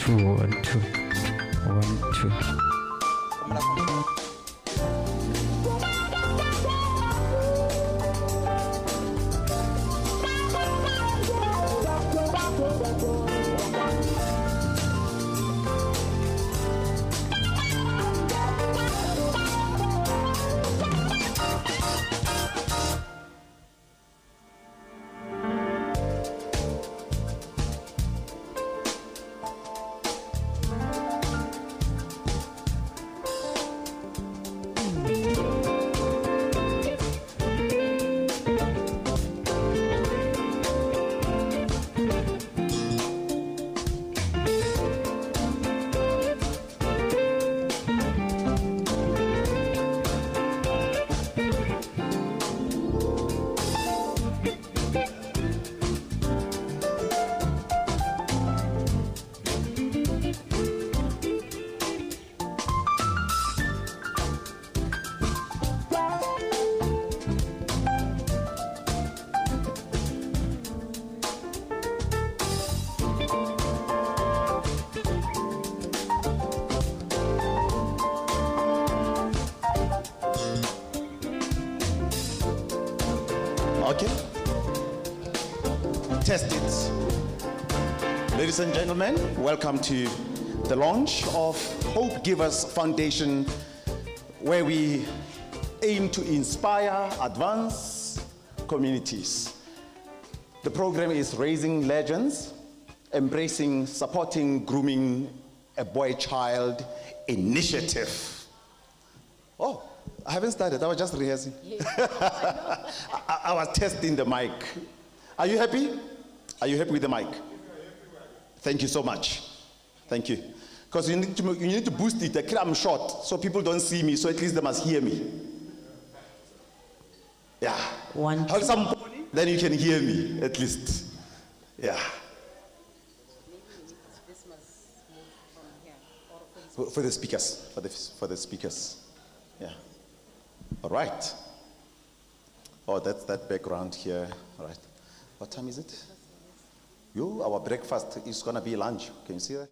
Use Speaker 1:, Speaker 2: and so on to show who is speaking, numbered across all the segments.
Speaker 1: two, 1, 2, 1, 2.
Speaker 2: Okay. Test it. Ladies and gentlemen, welcome to the launch of Hope Givers Foundation, where we aim to inspire, advance communities. The program is Raising Legends, Embracing, Supporting, Grooming a Boy-Child Initiative. Oh, I haven't started, I was just rehearsing. I was testing the mic. Are you happy? Are you happy with the mic? Thank you so much. Thank you. Because you need to boost it. I'm short, so people don't see me, so at least they must hear me. Yeah.
Speaker 3: One,
Speaker 2: Hold some, then you can hear me, at least. Yeah.
Speaker 3: this must move from here. Or
Speaker 2: For the speakers, for the speakers. Yeah. All right. Oh, that's that background here. All right. What time is it? Our breakfast is gonna be lunch. Can you see that?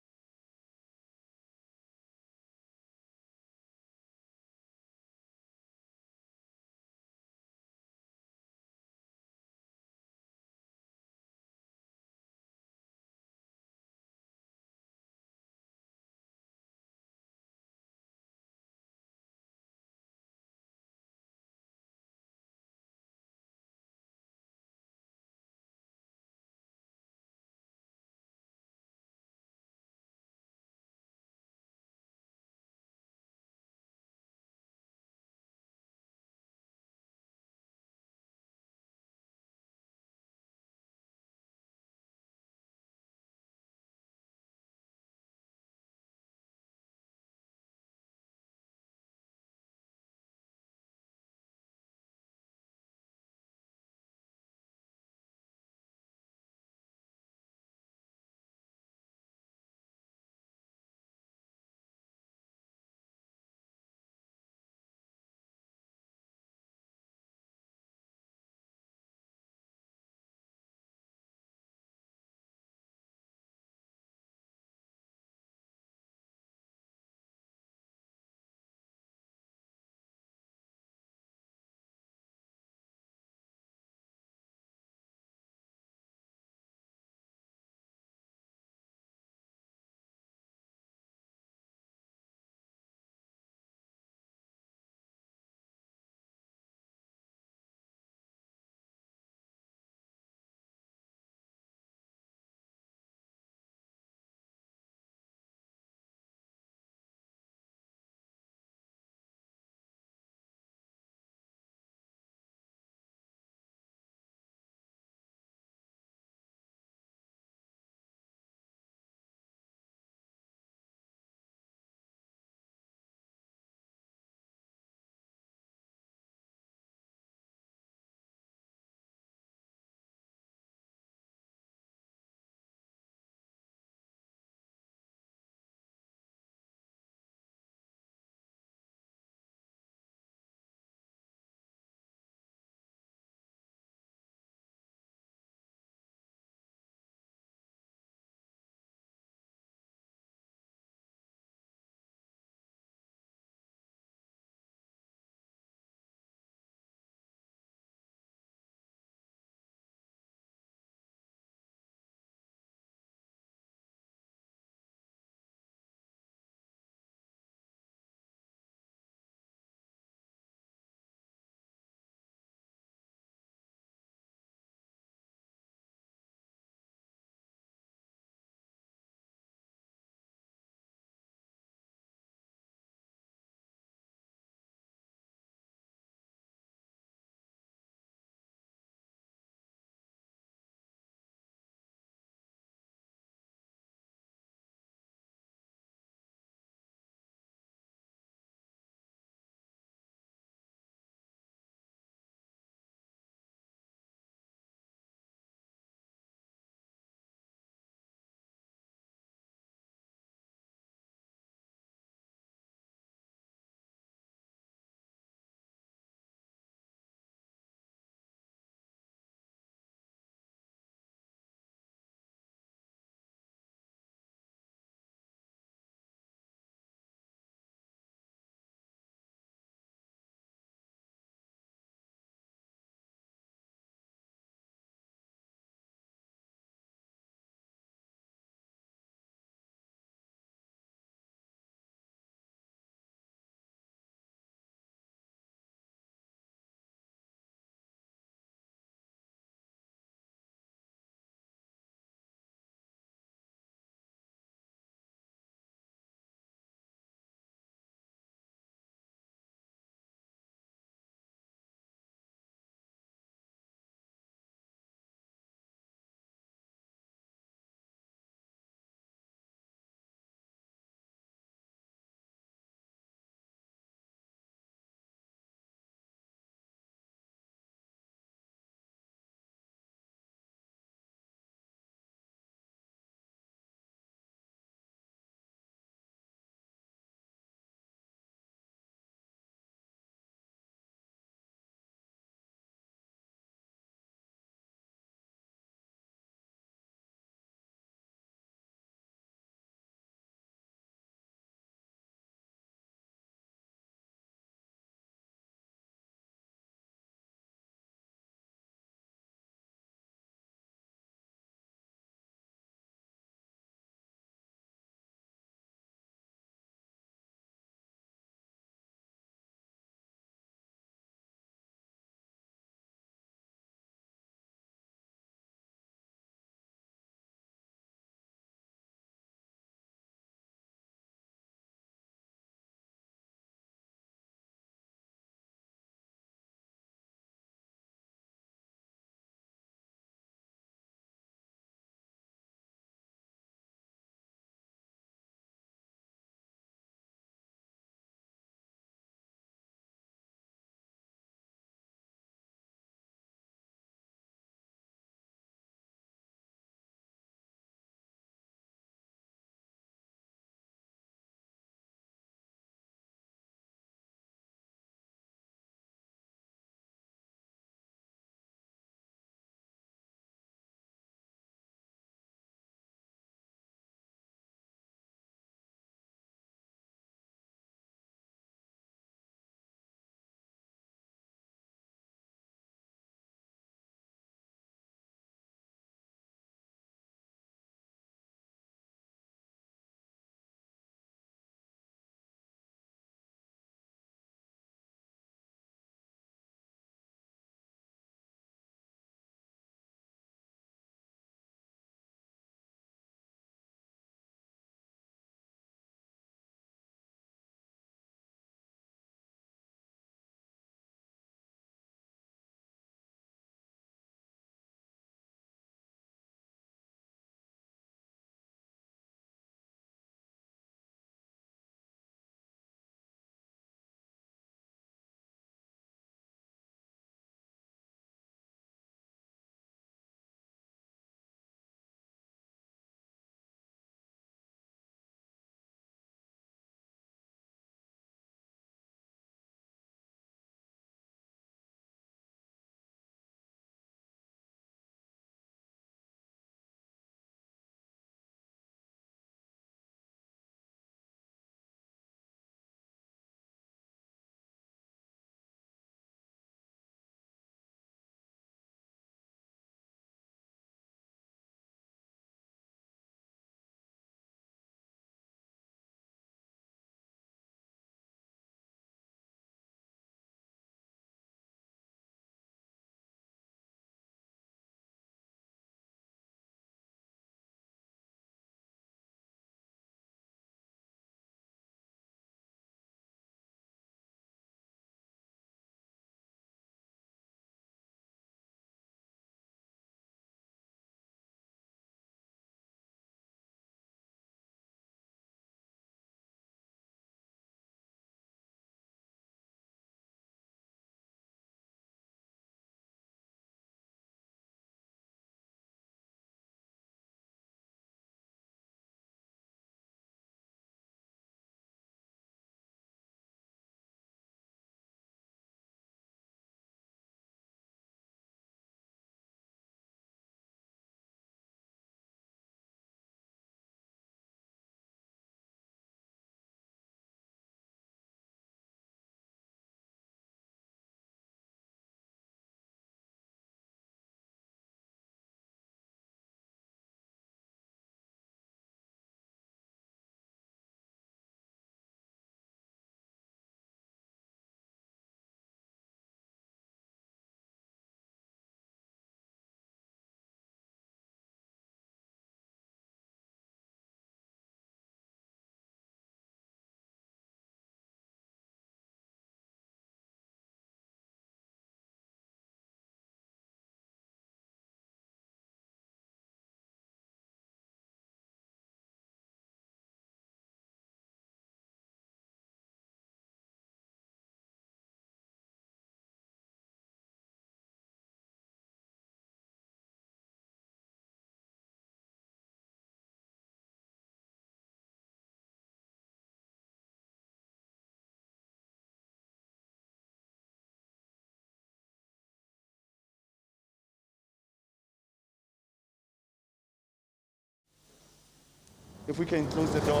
Speaker 2: If we can close the door.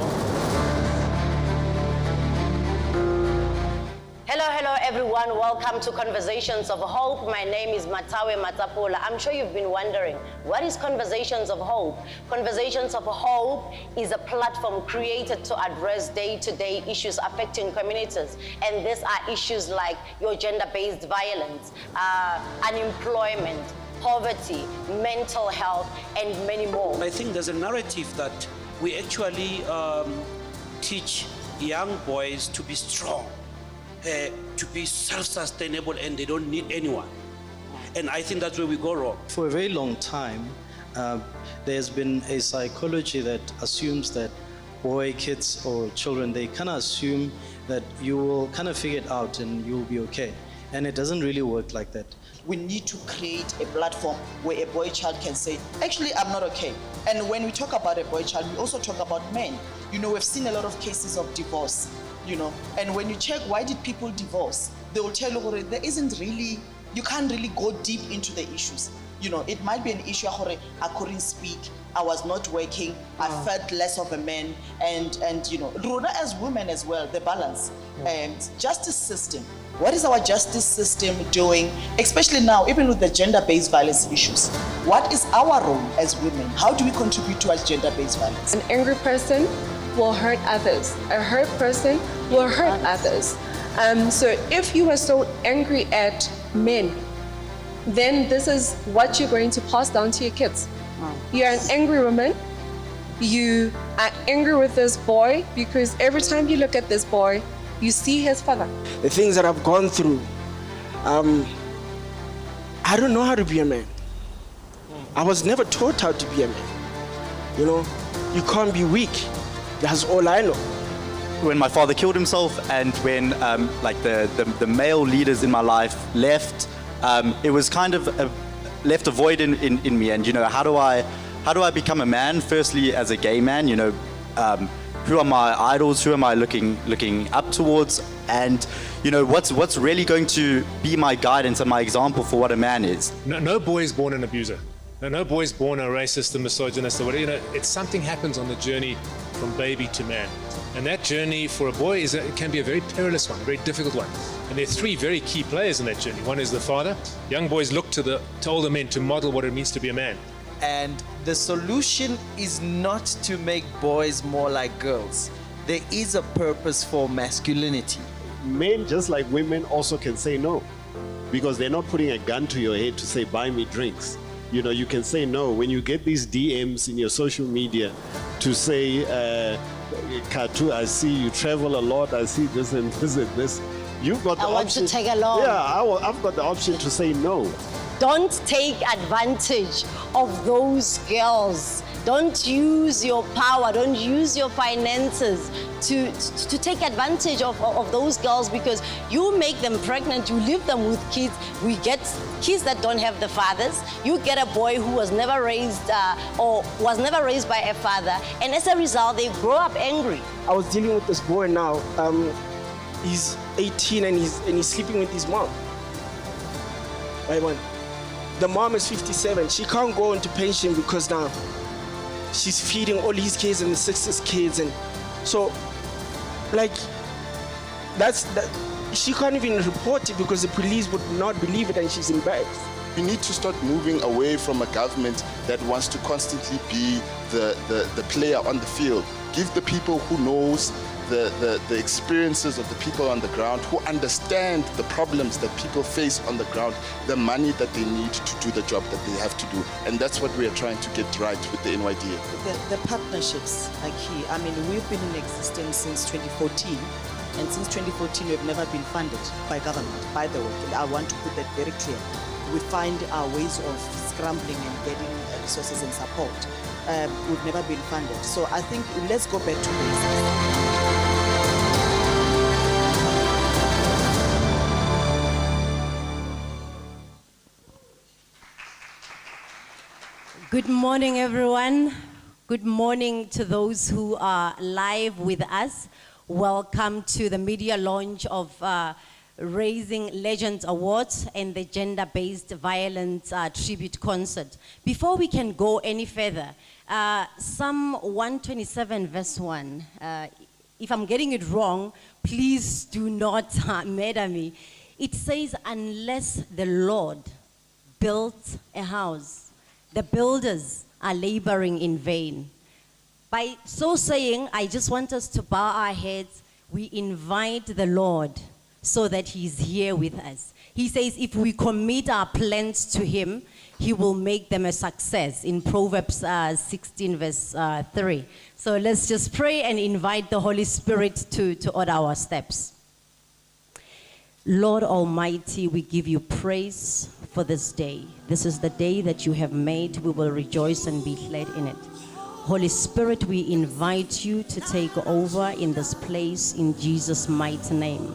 Speaker 4: Hello, hello everyone. Welcome to Conversations of Hope. My name is Matawe Matapola. I'm sure you've been wondering, what is Conversations of Hope? Conversations of Hope is a platform created to address day-to-day issues affecting communities. And these are issues like your gender-based violence, unemployment, poverty, mental health, and many more.
Speaker 5: I think there's a narrative that we actually teach young boys to be strong, to be self-sustainable, and they don't need anyone. And I think that's where we go wrong.
Speaker 6: For a very long time, there's been a psychology that assumes that kids or children, they kind of assume that you will kind of figure it out and you'll be okay. And it doesn't really work like that.
Speaker 7: We need to create a platform where a boy child can say, actually, I'm not okay. And when we talk about a boy child, we also talk about men. You know, we've seen a lot of cases of divorce, you know, and when you check why did people divorce, they will tell you there isn't really, you can't really go deep into the issues. You know, it might be an issue, I couldn't speak, I was not working, I felt less of a man, and you know, Rona as women as well, the balance. And justice system. What is our justice system doing, especially now, even with the gender-based violence issues? What is our role as women? How do we contribute towards gender-based violence?
Speaker 8: An angry person will hurt others. A hurt person will hurt others. So if you are so angry at men, then this is what you're going to pass down to your kids. You're an angry woman. You are angry with this boy because every time you look at this boy, you see his father.
Speaker 9: The things that I've gone through, I don't know how to be a man. I was never taught how to be a man. You know, you can't be weak. That's all I know.
Speaker 2: When my father killed himself and when like the male leaders in my life left, it was kind of left a void in me. And you know, how do I become a man? Firstly, as a gay man, you know, who are my idols? Who am I looking up towards? And you know, what's really going to be my guidance and my example for what a man is?
Speaker 10: No boy is born an abuser. No boy is born a racist, a misogynist, or whatever. You know, it's something happens on the journey from baby to man. And that journey for a boy it can be a very perilous one, a very difficult one. And there are three very key players in that journey. One is the father. Young boys look to older men to model what it means to be a man.
Speaker 11: And the solution is not to make boys more like girls. There is a purpose for masculinity.
Speaker 12: Men, just like women, also can say no, because they're not putting a gun to your head to say, buy me drinks. You know, you can say no. When you get these DMs in your social media to say, Katu, I see you travel a lot, I see this and this and this, you've got the option. I want to
Speaker 4: take along.
Speaker 12: Yeah, I've got the option to say no.
Speaker 4: Don't take advantage of those girls. Don't use your power, don't use your finances to take advantage of those girls, because you make them pregnant, you leave them with kids. We get kids that don't have the fathers. You get a boy who was never raised or was never raised by a father, and as a result, they grow up angry.
Speaker 9: I was dealing with this boy now. He's 18 and he's sleeping with his mom. Right, the mom is 57. She can't go into pension because now she's feeding all his kids and the sister's kids, and so like that she can't even report it because the police would not believe it, and she's embarrassed.
Speaker 13: We need to start moving away from a government that wants to constantly be the player on the field. Give the people who knows the experiences of the people on the ground, who understand the problems that people face on the ground, the money that they need to do the job that they have to do. And that's what we are trying to get right with the NYDA.
Speaker 7: The partnerships are key. I mean, we've been in existence since 2014. And since 2014, we've never been funded by government, by the way. And I want to put that very clear. We find our ways of scrambling and getting resources and support. We've never been funded. So I think let's go back to basics.
Speaker 4: Good morning, everyone. Good morning to those who are live with us. Welcome to the media launch of Raising Legends Awards and the Gender-Based Violence Tribute Concert. Before we can go any further, Psalm 127 verse 1, if I'm getting it wrong, please do not murder me. It says, unless the Lord built a house, the builders are laboring in vain. By so saying, I just want us to bow our heads. We invite the Lord so that he's here with us. He says if we commit our plans to him, he will make them a success in Proverbs 16 verse 3. So let's just pray and invite the Holy Spirit to order our steps. Lord Almighty, we give you praise for this day. This is the day that you have made. We will rejoice and be glad in it. Holy Spirit, we invite you to take over in this place in Jesus' mighty name.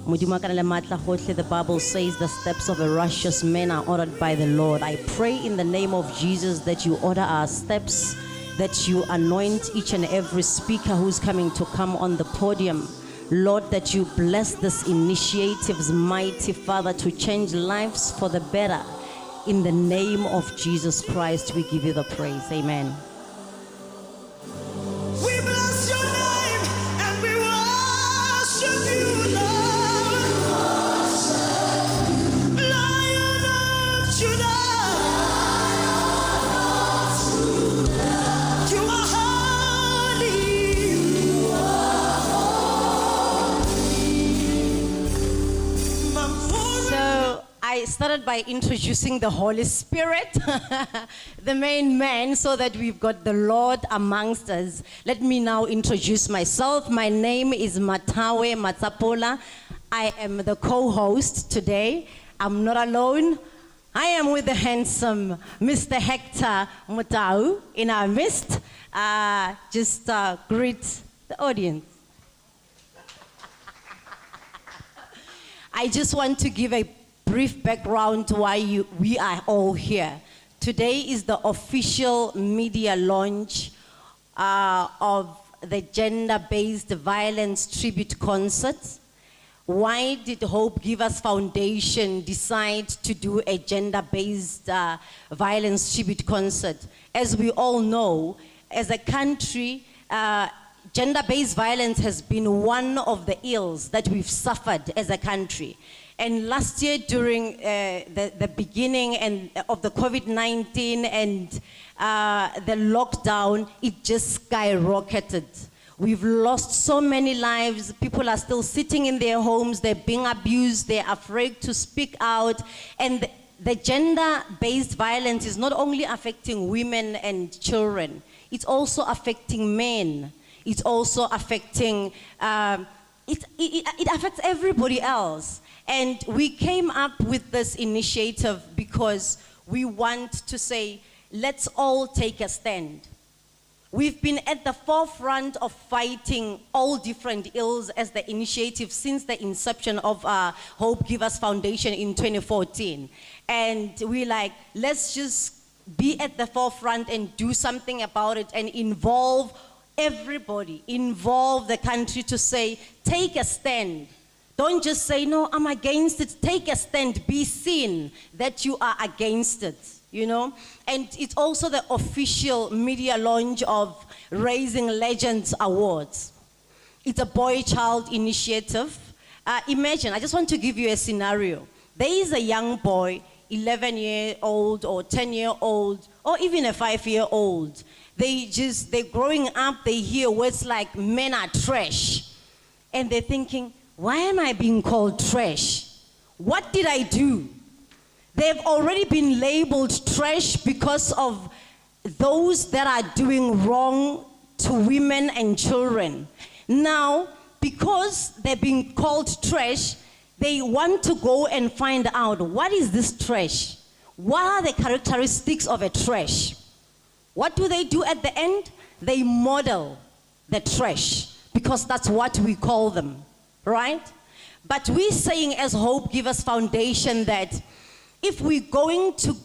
Speaker 4: The Bible says the steps of a righteous man are ordered by the Lord. I pray in the name of Jesus that you order our steps, that you anoint each and every speaker who's coming to come on the podium. Lord, that you bless this initiatives, mighty Father, to change lives for the better. In the name of Jesus Christ, we give you the praise. Amen.
Speaker 14: We bless your name and we worship you, Lord. Lion of Judah, you are holy.
Speaker 4: So I started by introducing the Holy Spirit, the main man, so that we've got the Lord amongst us. Let me now introduce myself. My name is Matawe Matsapola. I am the co-host today. I'm not alone. I am with the handsome Mr. Hector Mutau in our midst. Just greet the audience. I just want to give a brief background to why we are all here. Today is the official media launch of the Gender-Based Violence Tribute Concert. Why did Hope Givers Foundation decide to do a gender-based violence tribute concert? As we all know, as a country, gender-based violence has been one of the ills that we've suffered as a country. And last year, during the beginning of the COVID-19 and the lockdown, it just skyrocketed. We've lost so many lives. People are still sitting in their homes. They're being abused. They're afraid to speak out. And the gender-based violence is not only affecting women and children, it's also affecting men. It's also affecting, it affects everybody else. And we came up with this initiative because we want to say, let's all take a stand. We've been at the forefront of fighting all different ills as the initiative since the inception of Hope Givers Foundation in 2014. And we're like, let's just be at the forefront and do something about it and involve everybody, involve the country to say, take a stand. Don't just say, no, I'm against it. Take a stand. Be seen that you are against it, you know? And it's also the official media launch of Raising Legends Awards. It's a boy-child initiative. Imagine, I just want to give you a scenario. There is a young boy, 11-year-old or 10-year-old, or even a 5-year-old. They're growing up, they hear words like, men are trash. And they're thinking, why am I being called trash? What did I do? They've already been labeled trash because of those that are doing wrong to women and children. Now, because they're being called trash, they want to go and find out, what is this trash? What are the characteristics of a trash? What do they do at the end? They model the trash, because that's what we call them, right? But we're saying as Hope Givers Foundation that if we're going to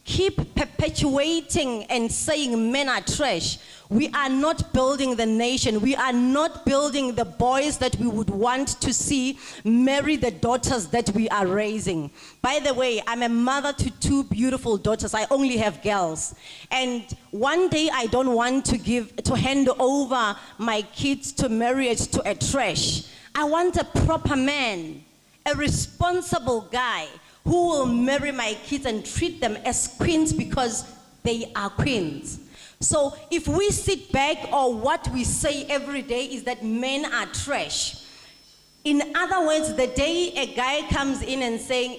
Speaker 4: keep perpetuating and saying men are trash, we are not building the nation. We are not building the boys that we would want to see marry the daughters that we are raising. By the way, I'm a mother to 2 beautiful daughters. I only have girls. And one day I don't want to hand over my kids to marriage to a trash. I want a proper man, a responsible guy who will marry my kids and treat them as queens because they are queens. So if we sit back, or what we say every day is that men are trash. In other words, the day a guy comes in and saying,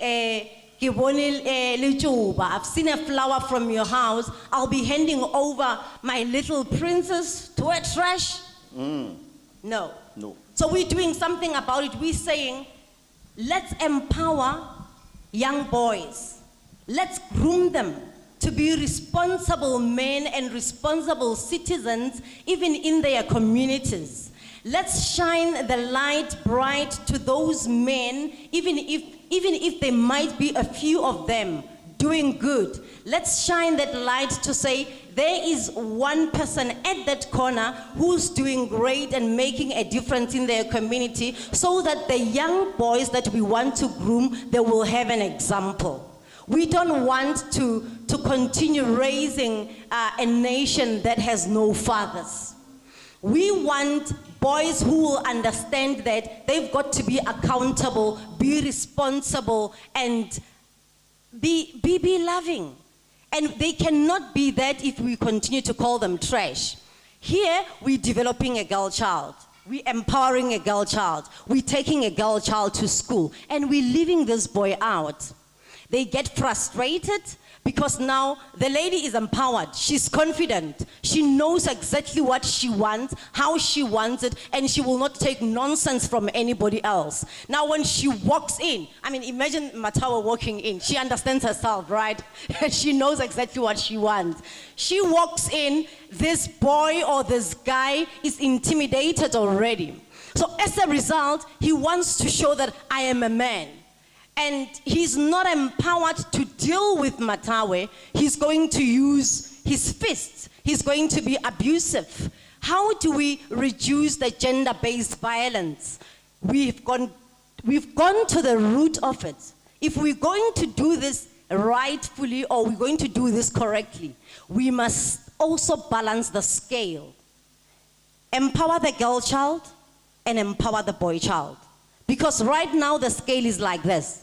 Speaker 4: I've seen a flower from your house, I'll be handing over my little princess to a trash? No.
Speaker 2: No.
Speaker 4: So we're doing something about it. We're saying, let's empower young boys. Let's groom them to be responsible men and responsible citizens, even in their communities. Let's shine the light bright to those men, even if there might be a few of them doing good. Let's shine that light to say, there is one person at that corner who's doing great and making a difference in their community, so that the young boys that we want to groom, they will have an example. We don't want to continue raising a nation that has no fathers. We want boys who will understand that they've got to be accountable, be responsible, and be loving. And they cannot be that if we continue to call them trash. Here, we're developing a girl child. We're empowering a girl child. We're taking a girl child to school. And we're leaving this boy out. They get frustrated because now the lady is empowered. She's confident. She knows exactly what she wants, how she wants it, and she will not take nonsense from anybody else. Now when she walks in, I mean, imagine Matawa walking in. She understands herself, right? She knows exactly what she wants. She walks in, this boy or this guy is intimidated already. So as a result, he wants to show that I am a man. And he's not empowered to deal with Matawe. He's going to use his fists. He's going to be abusive. How do we reduce the gender-based violence? We've gone to the root of it. If we're going to do this rightfully, or we're going to do this correctly, we must also balance the scale. Empower the girl child and empower the boy child. Because right now the scale is like this.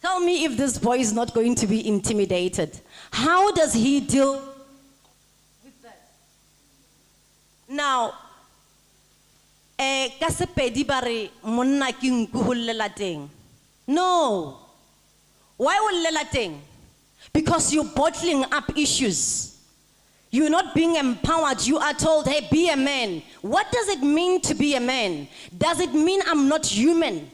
Speaker 4: Tell me if this boy is not going to be intimidated. How does he deal with that? Now, no. Why will? Because you're bottling up issues. You're not being empowered. You are told, hey, be a man. What does it mean to be a man? Does it mean I'm not human?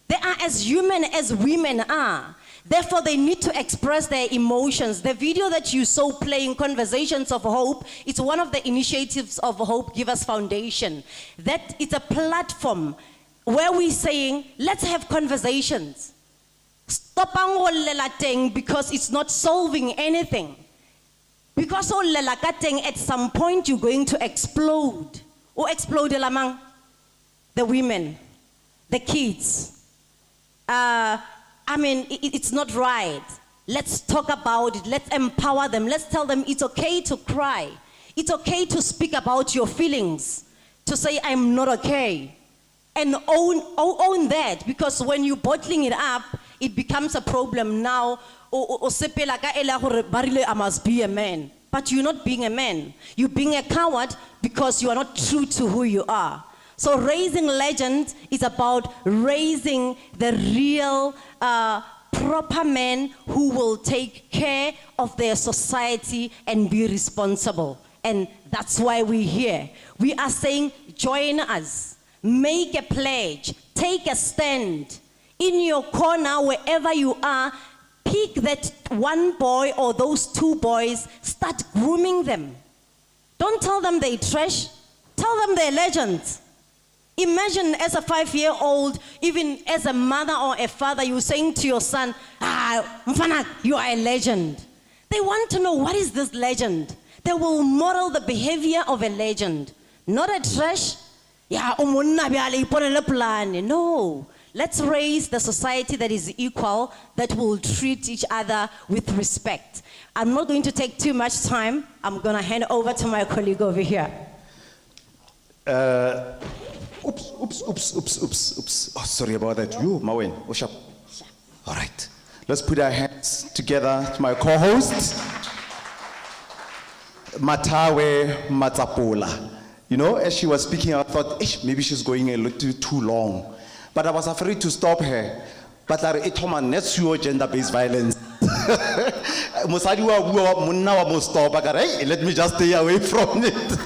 Speaker 4: They are as human as women are. Therefore, they need to express their emotions. The video that you saw playing, Conversations of Hope, it's one of the initiatives of Hope Givers Foundation. That it's a platform where we're saying, let's have conversations. Stop because it's not solving anything. Because at some point you're going to explode. Or explode among the women, the kids. I mean, it's not right. Let's talk about it. Let's empower them. Let's tell them it's okay to cry. It's okay to speak about your feelings. To say, I'm not okay. And own that. Because when you're bottling it up, it becomes a problem now. I must be a man. But you're not being a man. You're being a coward because you are not true to who you are. So raising legends is about raising the real proper men who will take care of their society and be responsible. And that's why we're here. We are saying, join us, make a pledge, take a stand. In your corner, wherever you are, pick that one boy or those 2 boys, start grooming them. Don't tell them they're trash, tell them they're legends. Imagine as a 5-year-old, even as a mother or a father, you saying to your son, Mfana, you are a legend. They want to know, what is this legend? They will model the behavior of a legend, not a trash. No, let's raise the society that is equal, that will treat each other with respect. I'm not going to take too much time. I'm going to hand over to my colleague over here.
Speaker 2: Oops. Oh, sorry about that. You, Mawen, what's up? All right. Let's put our hands together to my co-host, Matawe Matsapola. You know, as she was speaking, I thought, maybe she's going a little too long. But I was afraid to stop her. But it's gender-based violence. Let me just stay away from it.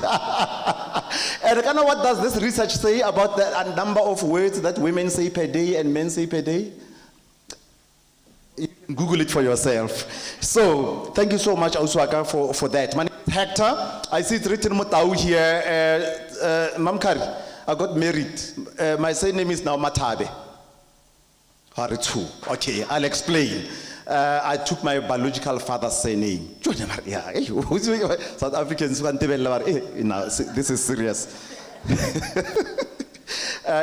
Speaker 2: And kind of what does this research say about the number of words that women say per day and men say per day? You can Google it for yourself. So, thank you so much, Auswaka, for that. My name is Hector. I see it's written Mutau here. Mamkari, I got married. My surname is now Matabe. Haritu. Okay, I'll explain. I took my biological father's surname. South Africans, this is serious.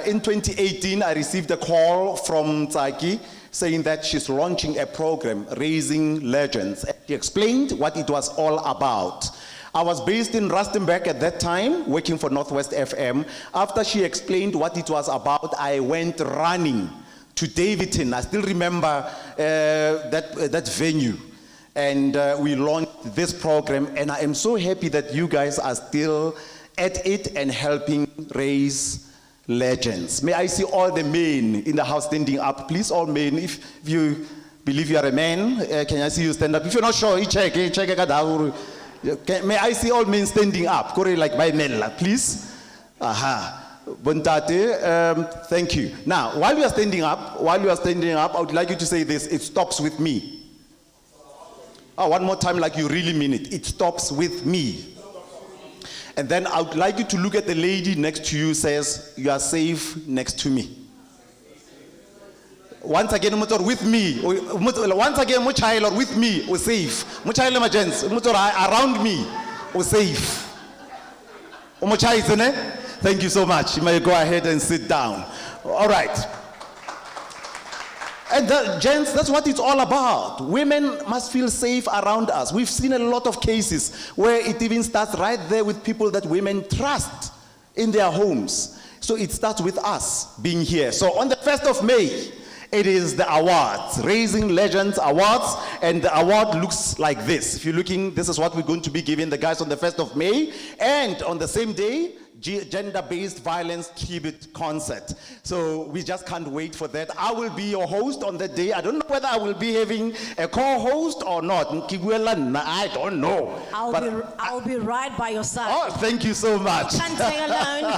Speaker 2: In 2018, I received a call from Tsaki saying that she's launching a program, Raising Legends. She explained what it was all about. I was based in Rustenburg at that time, working for Northwest FM. After she explained what it was about, I went running to Davidton. I still remember that venue. And we launched this program, and I am so happy that you guys are still at it and helping raise legends. May I see all the men in the house standing up, please? All men, if you believe you are a man, can I see you stand up? If you're not sure, check. May I see all men standing up? Like by Nella, please. Aha. Bontate, thank you. Now, while you are standing up, I would like you to say this: it stops with me. Oh, one more time, like you really mean it. It stops with me. And then I would like you to look at the lady next to you, says, you are safe next to me. Once again, with me. Once again, with me, or safe. Around me, or safe. Thank you so much. You may go ahead and sit down. All right. And gents, that's what it's all about. Women must feel safe around us. We've seen a lot of cases where it even starts right there with people that women trust in their homes. So it starts with us being here. So on the 1st of May, it is the awards, Raising Legends Awards, and the award looks like this. If you're looking, this is what we're going to be giving the guys on the 1st of May. And on the same day, gender-based violence tribute concert. So we just can't wait for that. I will be your host on that day. I don't know whether I will be having a co-host or not. I don't know.
Speaker 4: I'll be right by your side.
Speaker 2: Oh, thank you so much.
Speaker 4: You can't stay alone.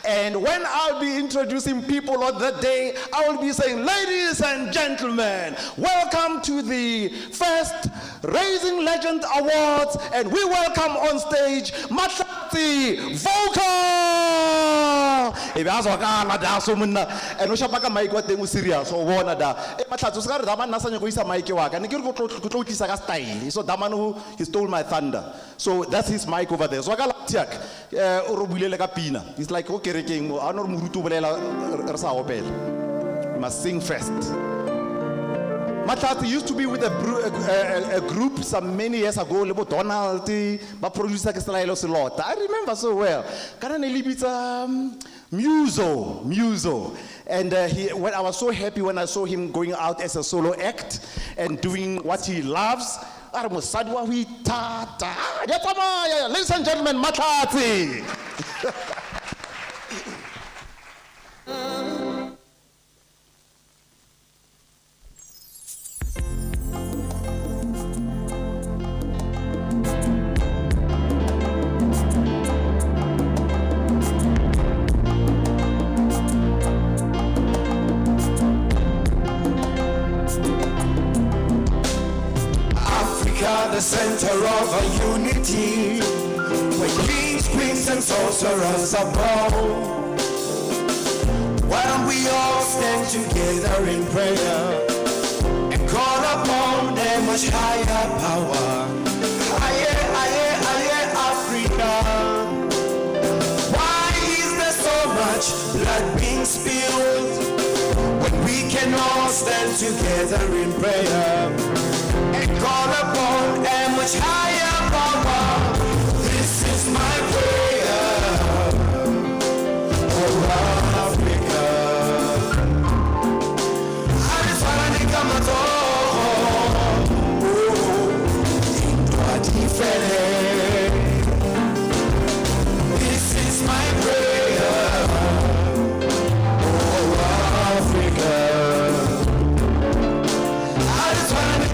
Speaker 2: And when I'll be introducing people on that day, I will be saying, ladies and gentlemen, welcome to the first Raising Legend Awards, and we welcome on stage Matlati Vocal. And we shall back a mic what they will serious or one of that. So Damanu, he stole my thunder. So that's his mic over there. So I got it's like, okay, you must sing first. Matlati used to be with a group some many years ago, Donald, but producer I remember so well. Muso. And when I was so happy when I saw him going out as a solo act and doing what he loves. Ladies and gentlemen, Matlati.
Speaker 14: The center of a unity, where kings, queens, and sorcerers are born. Why don't we all stand together in prayer and call upon a much higher power? Higher, higher, higher Africa. Why is there so much blood being spilled when we can all stand together in prayer and call upon a much higher power? This is my prayer for Africa. I just wanna come at all into a different. This is my prayer for Africa. I just wanna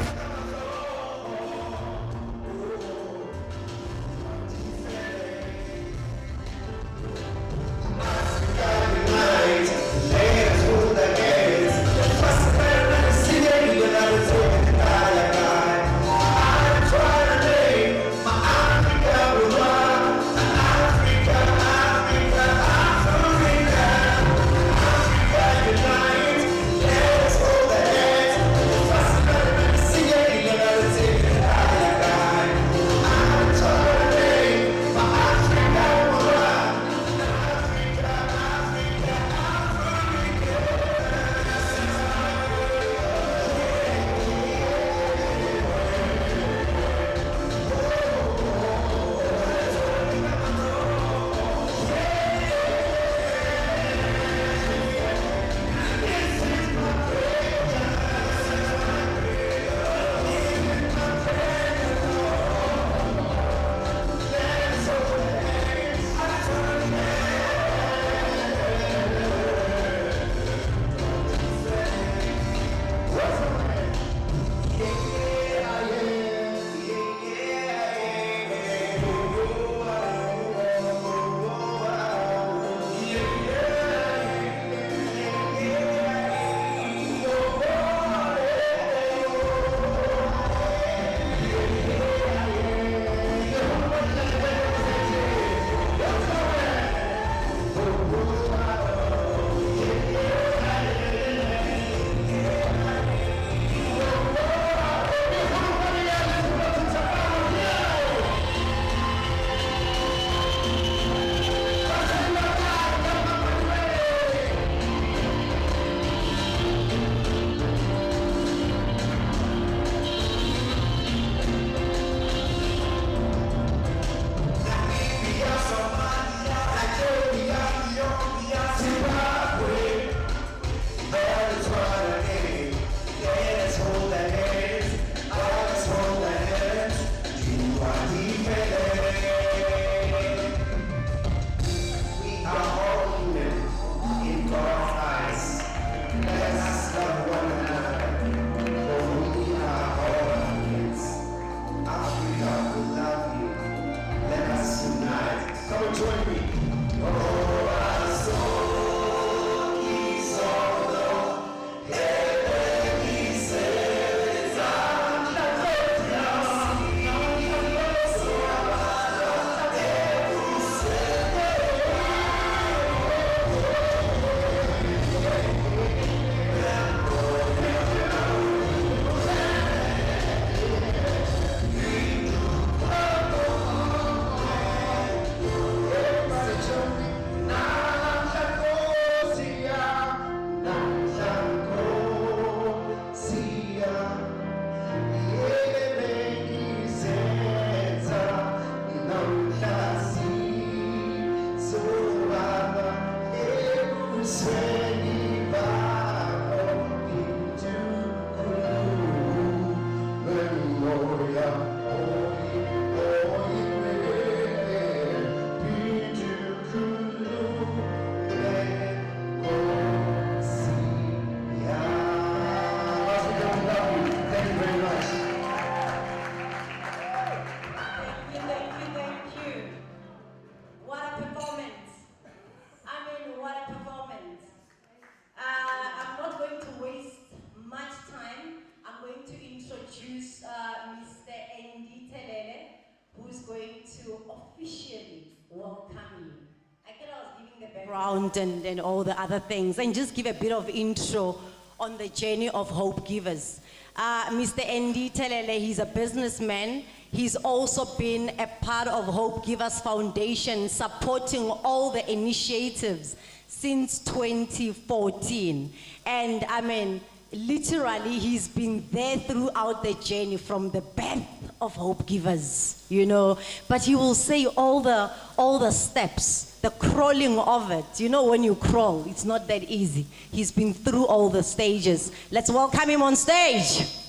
Speaker 4: background and all the other things and just give a bit of intro on the journey of Hope Givers. Mr. Andy Telele, he's a businessman. He's also been a part of Hope Givers Foundation, supporting all the initiatives since 2014. And I mean, literally, he's been there throughout the journey from the birth of Hope Givers, you know. But he will say all the steps, the crawling of it. You know, when you crawl, it's not that easy. He's been through all the stages. Let's welcome him on stage.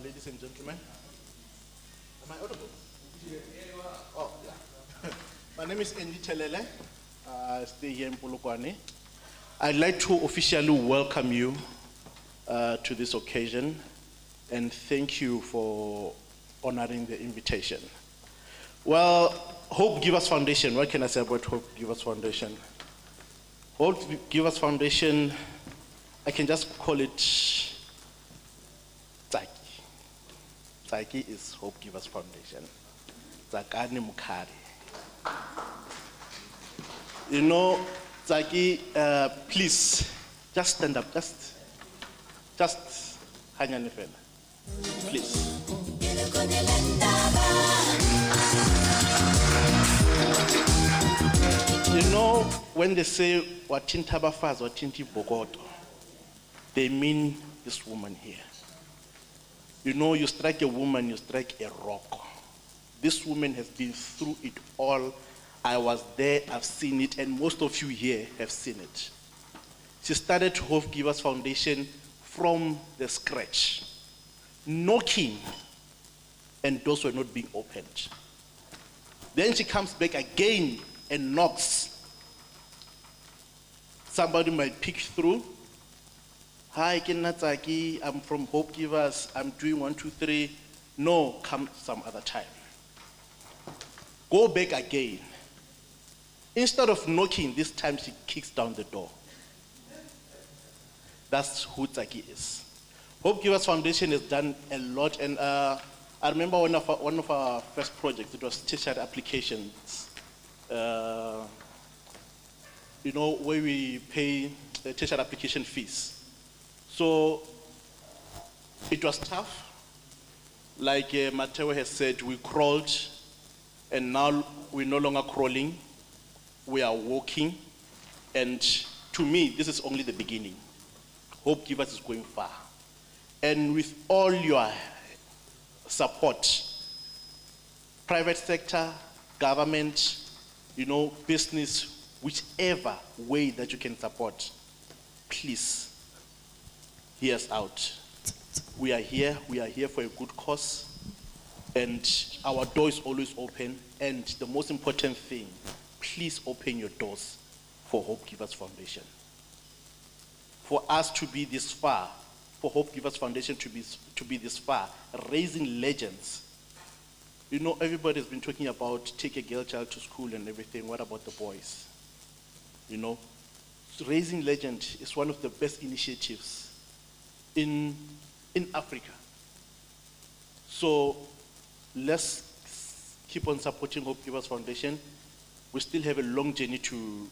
Speaker 15: Ladies and gentlemen, am I audible? Oh, yeah. My name is Andy Telele. I stay here in Polokwane. I'd like to officially welcome you to this occasion and thank you for honoring the invitation. Well, Hope Givers Foundation, what can I say about Hope Givers Foundation? Hope Givers Foundation, I can just call it Tsaki. Tsaki is Hope Givers Foundation. Tsakani Mukari. You know, Tsaki, please, just stand up, just hanyane fela. Please. You know, when they say watinta bafaz, watinti bogoto, they mean this woman here. You know, you strike a woman, you strike a rock. This woman has been through it all. I was there, I've seen it, and most of you here have seen it. She started Hope Givers Foundation from the scratch, knocking, and doors were not being opened. Then she comes back again and knocks. Somebody might pick through. Hi, Kenatsaki, I'm from Hope Givers, I'm doing 1, 2, 3. No, come some other time. Go back again. Instead of knocking, this time she kicks down the door. That's who Tsaki is. Hope Givers Foundation has done a lot, and I remember one of our first projects, it was tertiary applications. You know, where we pay the tertiary application fees. So it was tough. Like Mateo has said, we crawled, and now we're no longer crawling, we are walking. And to me, this is only the beginning. Hope Givers is going far. And with all your support, private sector, government, you know, business, whichever way that you can support, please, hear us out. We are here for a good cause, and our door is always open, and the most important thing, please open your doors for Hope Givers Foundation. For us to be this far, for Hope Givers Foundation to be this far, raising legends. You know, everybody's been talking about take a girl child to school and everything. What about the boys? You know, raising legend is one of the best initiatives in Africa. So let's keep on supporting Hope Givers Foundation. We still have a long journey to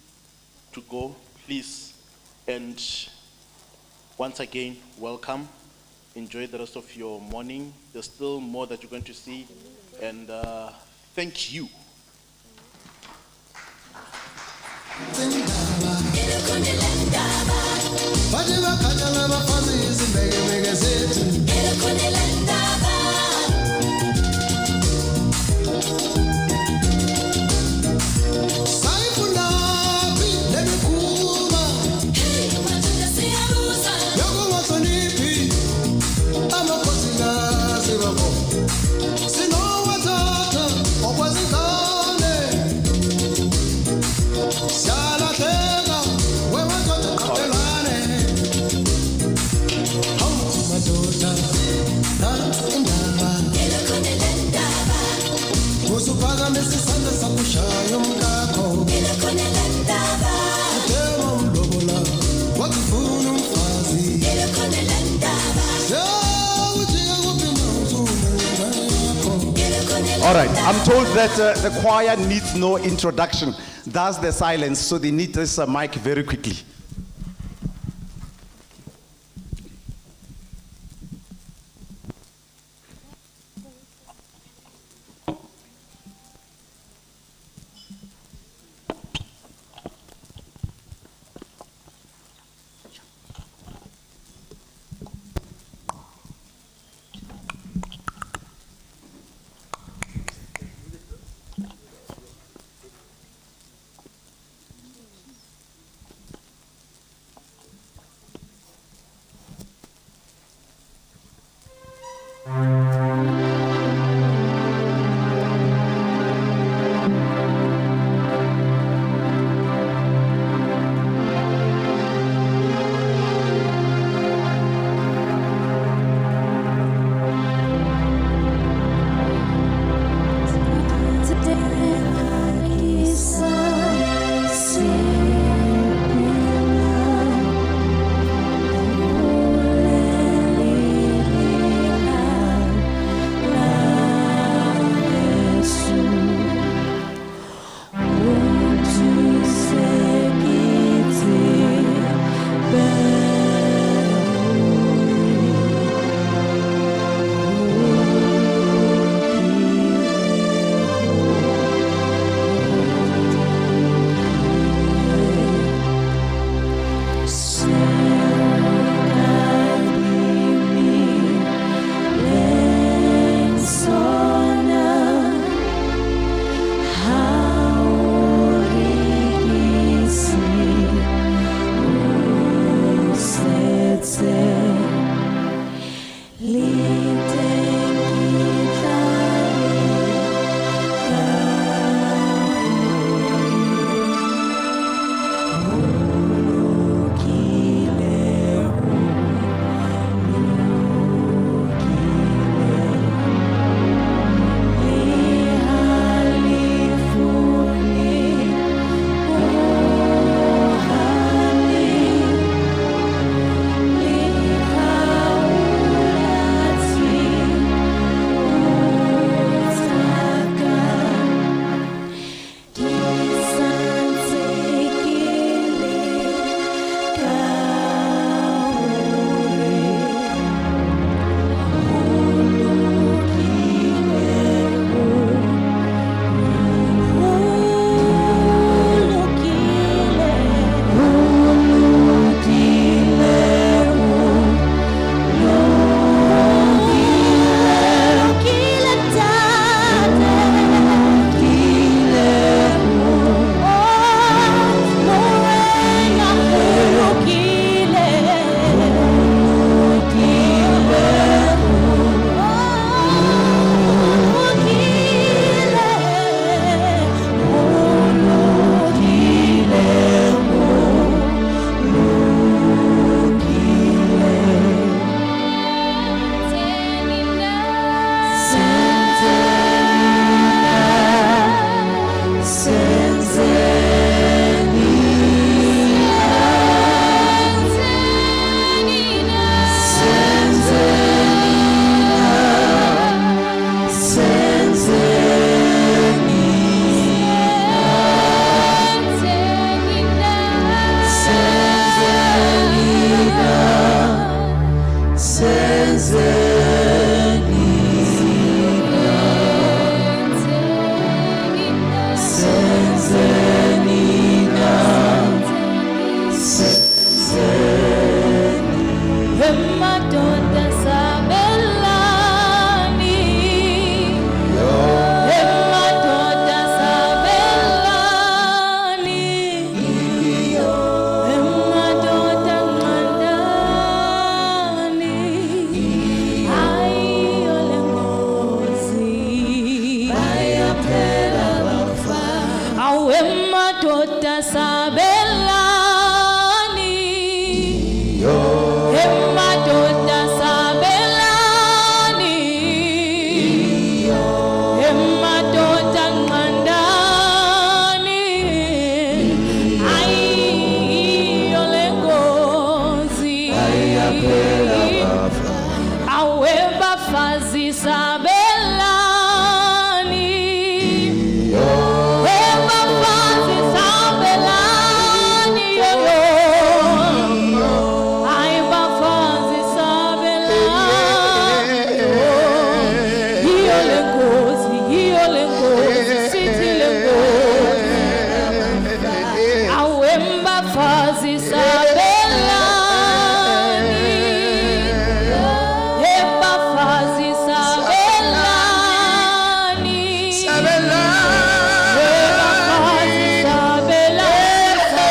Speaker 15: go, please. And once again, welcome. Enjoy the rest of your morning. There's still more that you're going to see. And thank you.
Speaker 2: All right, I'm told that the choir needs no introduction. That's the silence, so they need this mic very quickly.
Speaker 16: sabelani. Webafazi sabelani yo. Ay bafazi sabelani yo. Hiyo lengozi, sithi lengozi. Awemba fazi sabelani. Yemba fazi sabelani. Yemba fazi sabelani.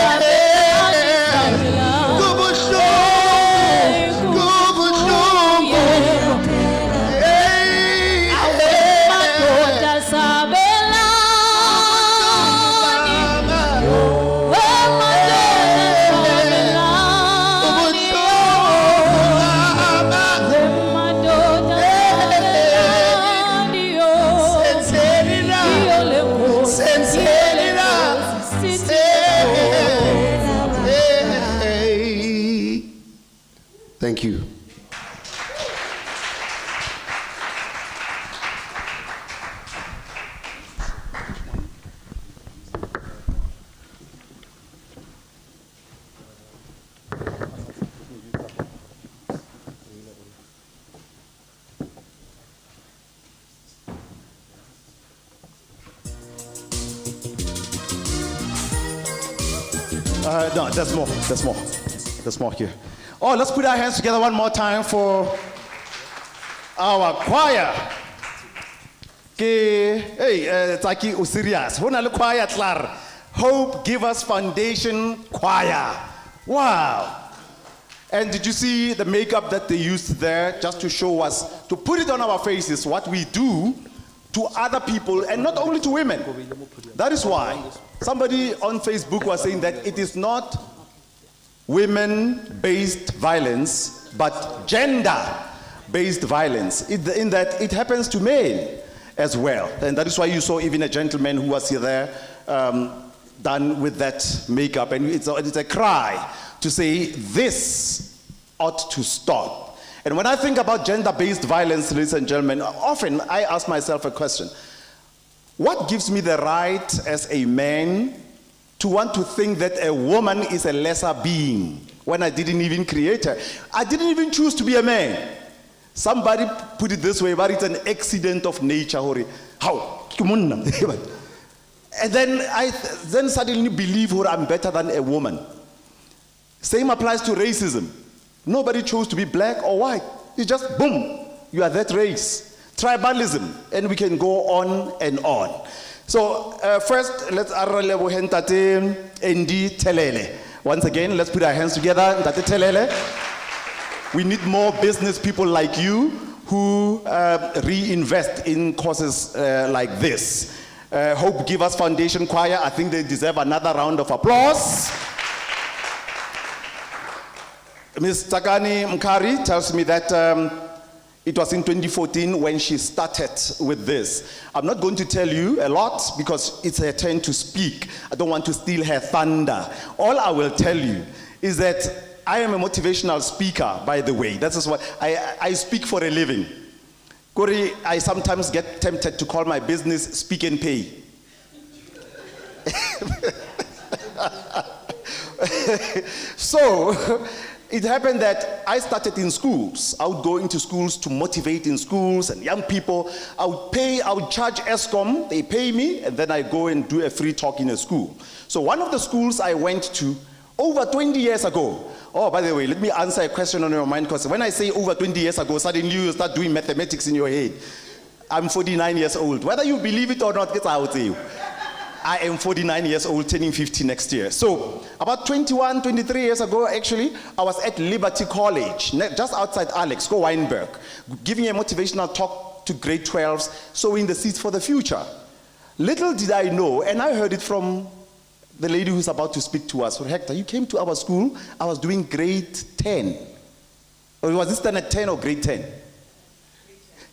Speaker 16: Awemba doda sabelani. Wema doda sabelani. Wema doda sabelani. Iyo lengozi, sithi
Speaker 12: Thank you.
Speaker 2: No, there's more. There's more here. Oh, let's put our hands together one more time for our choir. Hey, Taki Usirias. Hona le choir tlar. Hope Givers Foundation Choir. Wow. And did you see the makeup that they used there just to show us, to put it on our faces, what we do to other people and not only to women. That is why somebody on Facebook was saying that it is not women-based violence, but gender-based violence, in that it happens to men as well. And that is why you saw even a gentleman who was here there, done with that makeup. And it's a cry to say this ought to stop. And when I think about gender-based violence, ladies and gentlemen, often I ask myself a question. What gives me the right as a man to want to think that a woman is a lesser being when I didn't even create her? I didn't even choose to be a man. Somebody put it this way, but it's an accident of nature. How? And then I suddenly believe I'm better than a woman. Same applies to racism. Nobody chose to be black or white. It's just boom, you are that race. Tribalism, and we can go on and on. So first, let's Endi Telele. Once again, let's put our hands together. Ntate Telele. We need more business people like you who reinvest in causes like this. Hope Givers Foundation Choir, I think they deserve another round of applause. Ms. Takani Mkari tells me that it was in 2014 when she started with this. I'm not going to tell you a lot because it's her turn to speak. I don't want to steal her thunder. All I will tell you is that I am a motivational speaker, by the way. That is what I speak for a living. Kori, I sometimes get tempted to call my business Speak and Pay. So, it happened that I started in schools. I would go into schools to motivate in schools and young people. I would charge ESCOM, they pay me, and then I go and do a free talk in a school. So one of the schools I went to over 20 years ago. Oh, by the way, let me answer a question on your mind, because when I say over 20 years ago, suddenly you start doing mathematics in your head. I'm 49 years old. Whether you believe it or not, get out to you. I am 49 years old, turning 50 next year. So about 21, 23 years ago, actually, I was at Liberty College, just outside Alex, go Weinberg, giving a motivational talk to grade 12s, sowing the seeds for the future. Little did I know, and I heard it from the lady who's about to speak to us. Hector, you came to our school, I was doing grade 10. Or was this standard 10 or grade 10?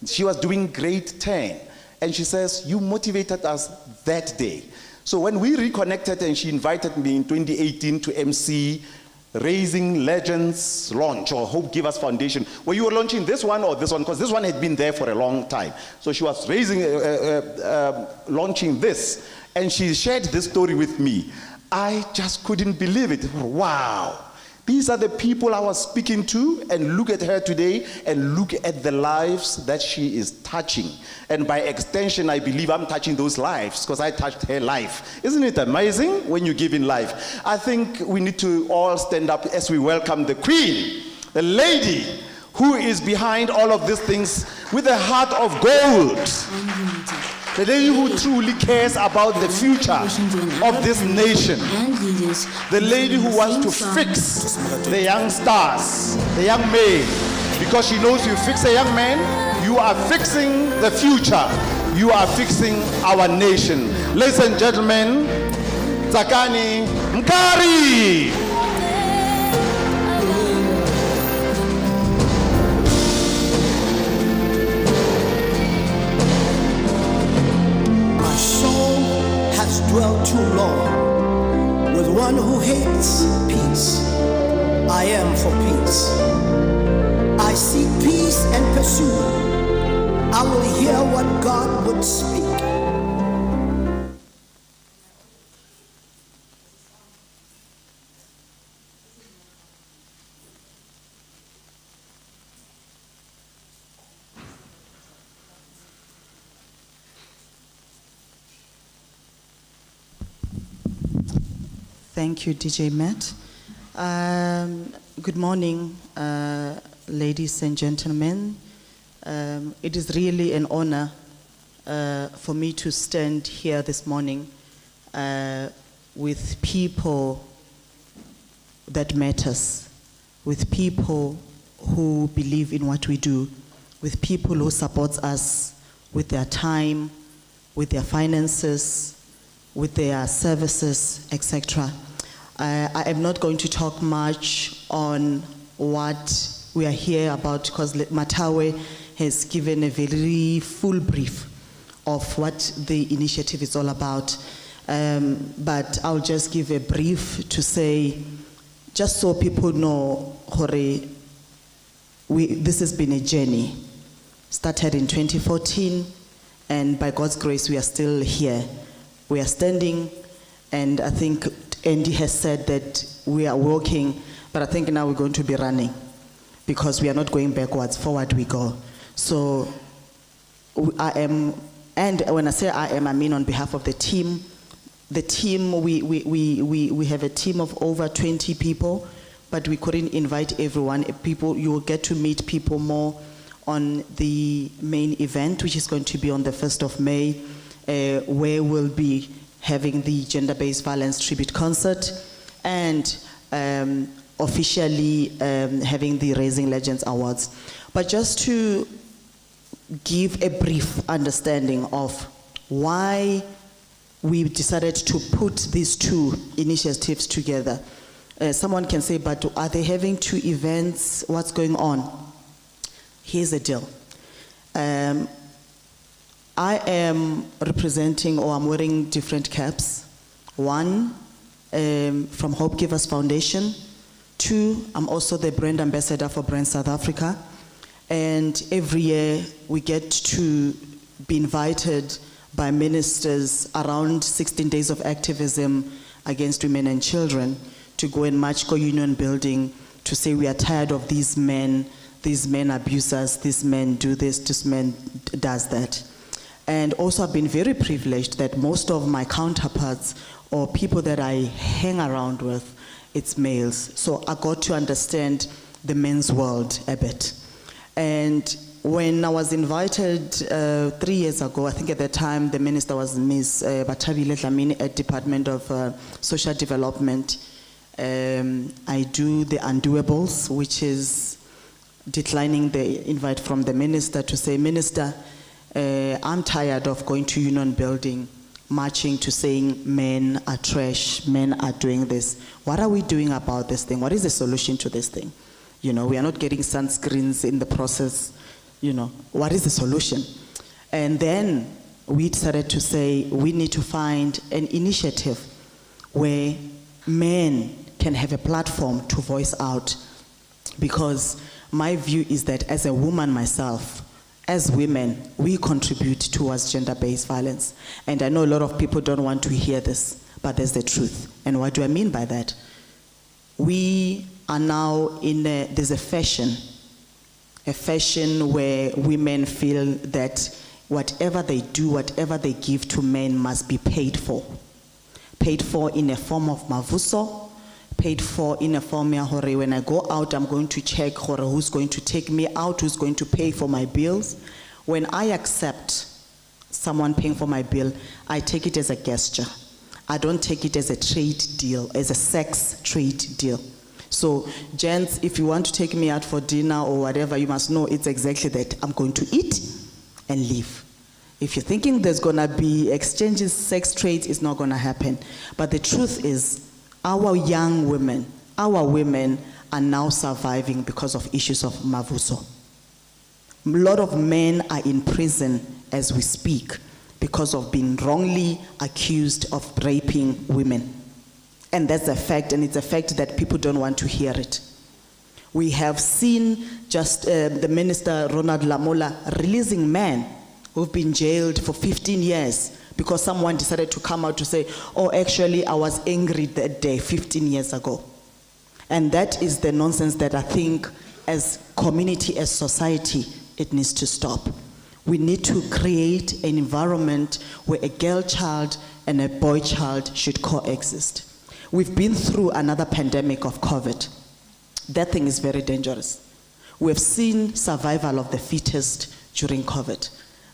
Speaker 2: She was doing grade 10. And she says, you motivated us that day. So when we reconnected and she invited me in 2018 to MC Raising Legends launch, or Hope Givers Foundation, where you were launching this one or this one, because this one had been there for a long time. So she was launching this, and she shared this story with me. I just couldn't believe it. Wow. These are the people I was speaking to, and look at her today and look at the lives that she is touching. And by extension, I believe I'm touching those lives because I touched her life. Isn't it amazing when you give in life? I think we need to all stand up as we welcome the Queen, the lady who is behind all of these things with a heart of gold. The lady who truly cares about the future of this nation. The lady who wants to fix the young stars, the young men. Because she knows you fix a young man, you are fixing the future. You are fixing our nation. Ladies and gentlemen, Zakani Mkari.
Speaker 17: Dwell too long with one who hates peace. I am for peace. I seek peace and pursue. I will hear what God would speak.
Speaker 18: Thank you, DJ Matt. Good morning, ladies and gentlemen. It is really an honor for me to stand here this morning with people that matters, with people who believe in what we do, with people who support us with their time, with their finances, with their services, etc. I am not going to talk much on what we are here about because Matawe has given a very full brief of what the initiative is all about. But I'll just give a brief to say, just so people know, this has been a journey. Started in 2014, and by God's grace, we are still here. We are standing, and I think Andy has said that we are walking, but I think now we're going to be running because we are not going backwards, forward we go. So I am, and when I say I am, I mean on behalf of the team. The team, we have a team of over 20 people, but we couldn't invite everyone. People, you will get to meet people more on the main event, which is going to be on the 1st of May, where we'll be having the gender-based violence tribute concert and officially having the Raising Legends Awards. But just to give a brief understanding of why we decided to put these two initiatives together. Someone can say, but are they having two events? What's going on? Here's the deal. I am representing, or I'm wearing different caps. One, from Hope Givers Foundation. Two, I'm also the brand ambassador for Brand South Africa. And every year we get to be invited by ministers around 16 days of activism against women and children to go and march, go union building, to say we are tired of these men abuse us, these men do this, this man does that. And also I've been very privileged that most of my counterparts or people that I hang around with, it's males. So I got to understand the men's world a bit. And when I was invited 3 years ago, I think at that time the minister was Ms. Batabile Dlamini at Department of Social Development. I do the undoables, which is declining the invite from the minister to say, Minister, I'm tired of going to union building, marching to saying men are trash, men are doing this. What are we doing about this thing? What is the solution to this thing? You know, we are not getting sunscreens in the process. You know, what is the solution? And then we decided to say we need to find an initiative where men can have a platform to voice out. Because my view is that as a woman myself, as women, we contribute towards gender-based violence. And I know a lot of people don't want to hear this, but there's the truth. And what do I mean by that? We are now there's a fashion where women feel that whatever they do, whatever they give to men must be paid for. Paid for in a form of mavuso, paid for in a form ya hore when I go out, I'm going to check hore who's going to take me out, who's going to pay for my bills. When I accept someone paying for my bill, I take it as a gesture. I don't take it as a trade deal, as a sex trade deal. So, gents, if you want to take me out for dinner or whatever, you must know it's exactly that. I'm going to eat and leave. If you're thinking there's gonna be exchanges, sex trades, it's not gonna happen. But the truth is, our young women, our women are now surviving because of issues of mavuso. A lot of men are in prison as we speak because of being wrongly accused of raping women. And that's a fact, and it's a fact that people don't want to hear it. We have seen just the Minister Ronald Lamola releasing men who've been jailed for 15 years because someone decided to come out to say, oh, actually, I was angry that day 15 years ago. And that is the nonsense that I think as community, as society, it needs to stop. We need to create an environment where a girl child and a boy child should coexist. We've been through another pandemic of COVID. That thing is very dangerous. We've seen survival of the fittest during COVID.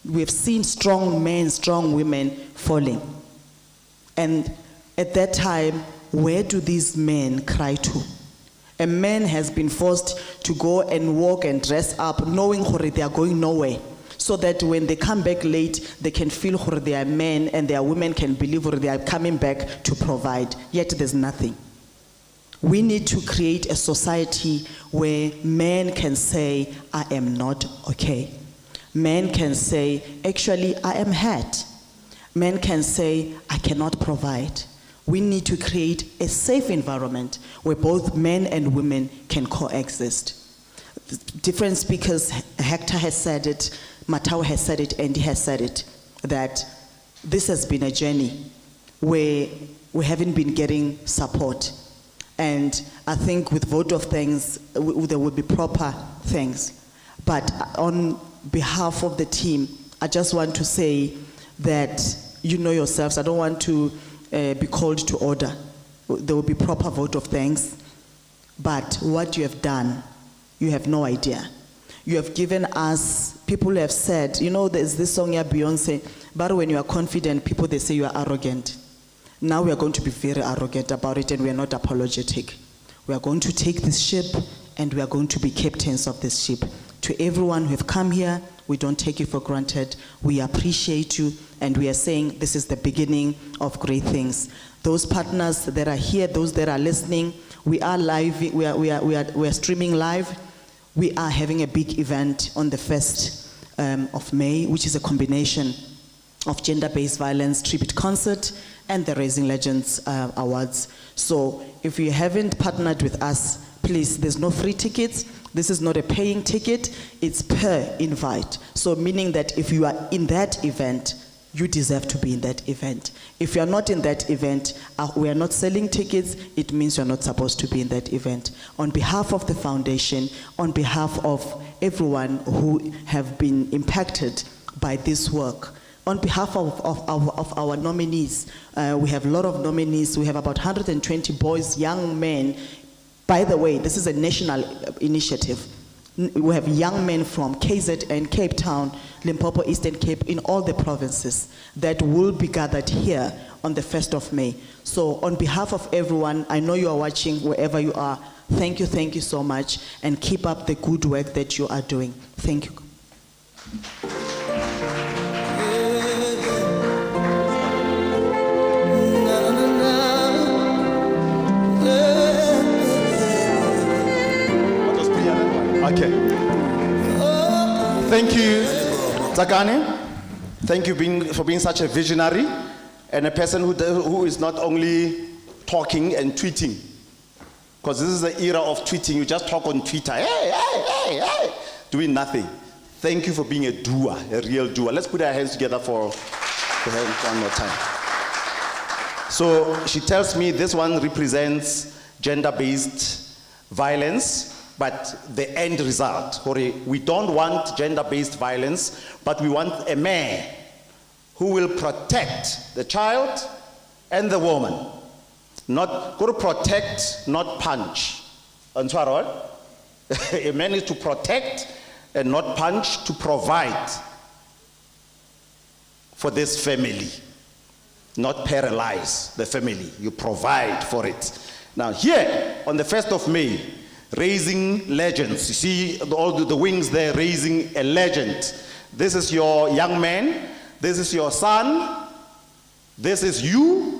Speaker 18: We've seen strong men, strong women falling. And at that time, where do these men cry to? A man has been forced to go and walk and dress up knowing they are going nowhere, so that when they come back late, they can feel they are men and their women can believe they are coming back to provide, yet there's nothing. We need to create a society where men can say, I am not okay. Men can say, actually, I am hurt. Men can say, I cannot provide. We need to create a safe environment where both men and women can coexist. Different speakers, Hector has said it, Matau has said it, Andy has said it, that this has been a journey where we haven't been getting support. And I think with vote of thanks, there will be proper thanks. But on behalf of the team, I just want to say that you know yourselves, I don't want to be called to order. There will be proper vote of thanks. But what you have done, you have no idea. You have given us, people have said, you know, there's this song here, Beyonce, but when you are confident, people, they say you are arrogant. Now we are going to be very arrogant about it, and we are not apologetic. We are going to take this ship, and we are going to be captains of this ship. To everyone who have come here, we don't take you for granted. We appreciate you, and we are saying this is the beginning of great things. Those partners that are here, those that are listening, we are live. We are streaming live. We are having a big event on the 1st of May, which is a combination of gender-based violence tribute concert and the Raising Legends Awards. So if you haven't partnered with us, please, there's no free tickets. This is not a paying ticket, it's per invite. So meaning that if you are in that event, you deserve to be in that event. If you are not in that event, we are not selling tickets, it means you're not supposed to be in that event. On behalf of the foundation, on behalf of everyone who have been impacted by this work, on behalf of our nominees, we have a lot of nominees. We have about 120 boys, young men. By the way, this is a national initiative. We have young men from KZN, Cape Town, Limpopo, Eastern Cape, in all the provinces that will be gathered here on the 1st of May. So on behalf of everyone, I know you are watching wherever you are. Thank you so much, and keep up the good work that you are doing. Thank you.
Speaker 2: Okay. Thank you, Takane. Thank you for being such a visionary and a person who is not only talking and tweeting, Because this is the era of tweeting. You just talk on Twitter, hey, doing nothing. Thank you for being a doer, a real doer. Let's put our hands together for her one more time. So she tells me this one represents gender-based violence, but the end result, we don't want gender-based violence, but we want a man who will protect the child and the woman. Not go to protect, not punch. A man is to protect and not punch, to provide for this family, not paralyze the family. You provide for it. Now here, on the 1st of May, raising legends. You see all the wings there, raising a legend. This is your young man. This is your son. This is you.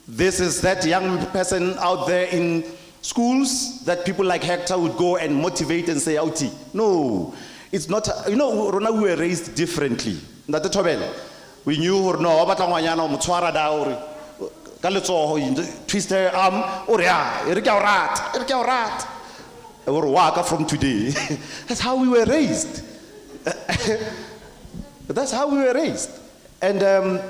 Speaker 2: This is that young person out there in schools that people like Hector would go and motivate and say, Auti. No, it's not. You know, Rona, we were raised differently. We knew twist her arm, or waka from today. That's how we were raised. That's how we were raised. And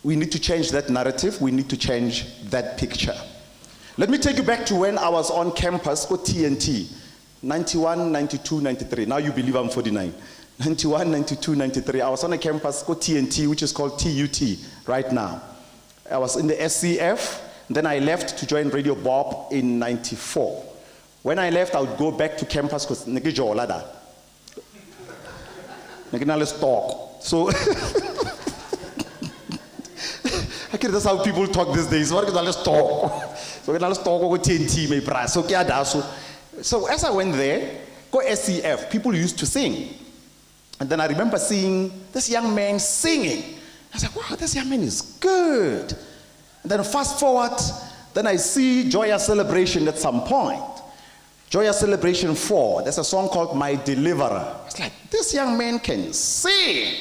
Speaker 2: we need to change that narrative. We need to change that picture. Let me take you back to when I was on campus for TNT, 91, 92, 93. Now you believe I'm 49. 91, 92, 93. I was on a campus called TNT, which is called TUT right now. I was in the SCF, then I left to join Radio Bob in 94. When I left, I would go back to campus because let's talk. So that's how people talk these days. Let's talk. So let's talk over TNT. So as I went there, go SCF, people used to sing. And then I remember seeing this young man singing. I was like, wow, this young man is good. And then fast forward, then I see Joyous Celebration at some point. Joyous Celebration 4, there's a song called My Deliverer. It's like, this young man can sing.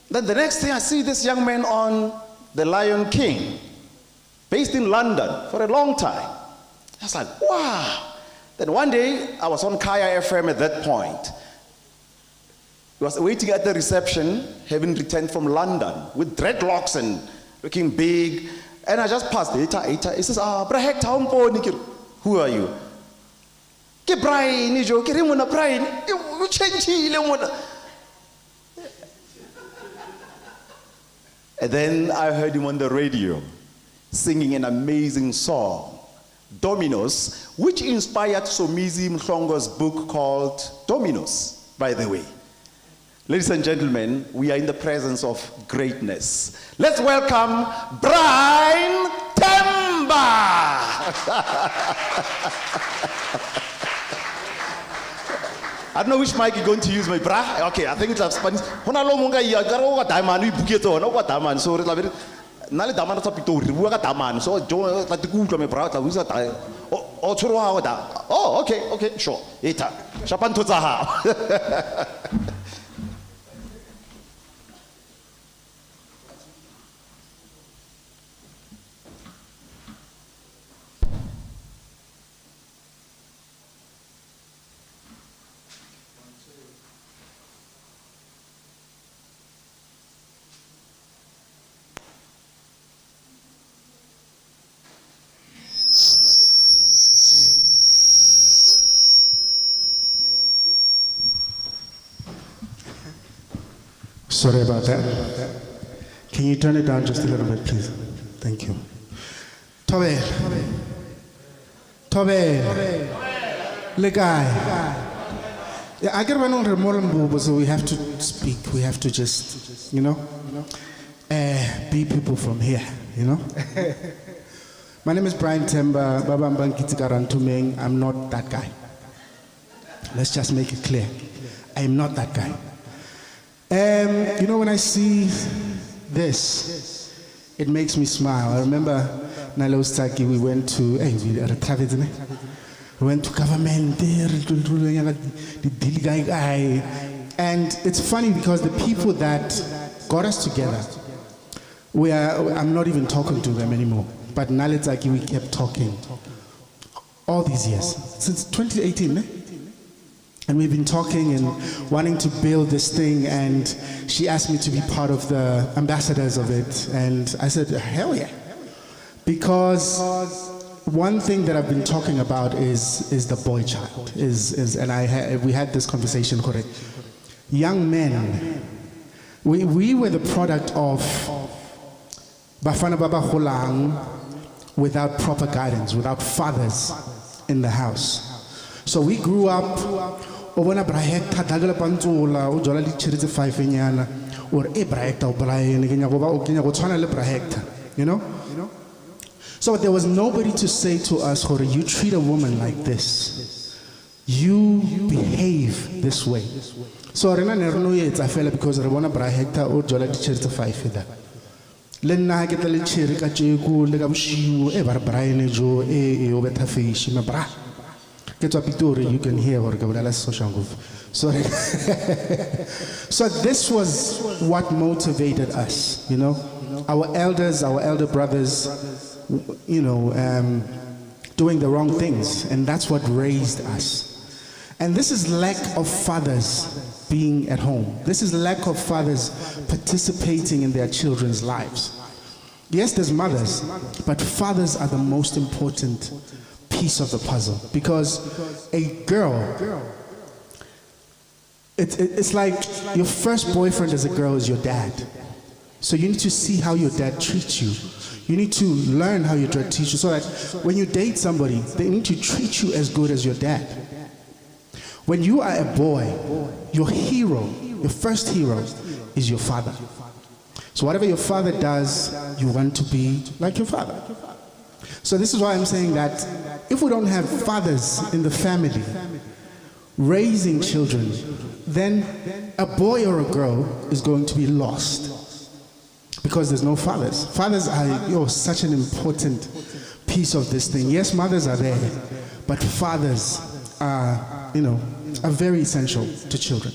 Speaker 2: Then the next thing I see this young man on The Lion King, based in London for a long time. I was like, wow. Then one day, I was on Kaya FM at that point. He was waiting at the reception, having returned from London, with dreadlocks and looking big. And I just passed. He says, who are you? And then I heard him on the radio singing an amazing song, Dominos, which inspired Somizi Mhlongo's book called Dominos, by the way. Ladies and gentlemen, we are in the presence of greatness. Let's welcome Brian Temba. I don't know which mic you're going to use, my bra. Okay, I think it's Spanish. Oh, okay, sure.
Speaker 19: Sorry about that. Can you turn it down just a little bit, please? Thank you. Tobe. Legai. Yeah, I get one on Remolambo, so we have to speak. We have to just, be people from here, My name is Brian Temba. I'm not that guy. Let's just make it clear. I am not that guy. When I see this, it makes me smile. I remember Nalo Staki, we went to government and it's funny because the people that got us together I'm not even talking to them anymore. But Naletsaki, we kept talking all these years, since 2018. And we've been talking and wanting to build this thing, and she asked me to be part of the ambassadors of it, and I said, hell yeah. Because one thing that I've been talking about is the boy child, and we had this conversation, correct? Young men, we were the product of Bafana Baba Holang without proper guidance, without fathers in the house. So we grew up, obona brahekta dagala pantula o jola li chirize 5 enyana or e brahekta o braene kenya go tshwana le brahekta, you know? So there was nobody to say to us, Hore, you treat a woman like this, you behave this way. So rena nerno yetsa fela because re bona brahekta o jola li chirize 5 eda le nna ke tla le chiri ka tsheko le ka boshiwo e ba re braene jo e o betha fish ma bra. You can hear sorry. So this was what motivated us, you know. Our elders, our elder brothers, you know, doing the wrong things, and that's what raised us. And this is lack of fathers being at home. This is lack of fathers participating in their children's lives. Yes, there's mothers, but fathers are the most important piece of the puzzle, because a girl, it's like your first boyfriend as a girl is your dad. So you need to see how your dad treats you. You need to learn how your dad treats you, so that when you date somebody, they need to treat you as good as your dad. When you are a boy, your hero, your first hero is your father. So whatever your father does, you want to be like your father. So this is why I'm saying that if we don't have fathers in the family raising children, then a boy or a girl is going to be lost because there's no fathers. Fathers are such an important piece of this thing. Yes, mothers are there, but fathers are, are very essential to children.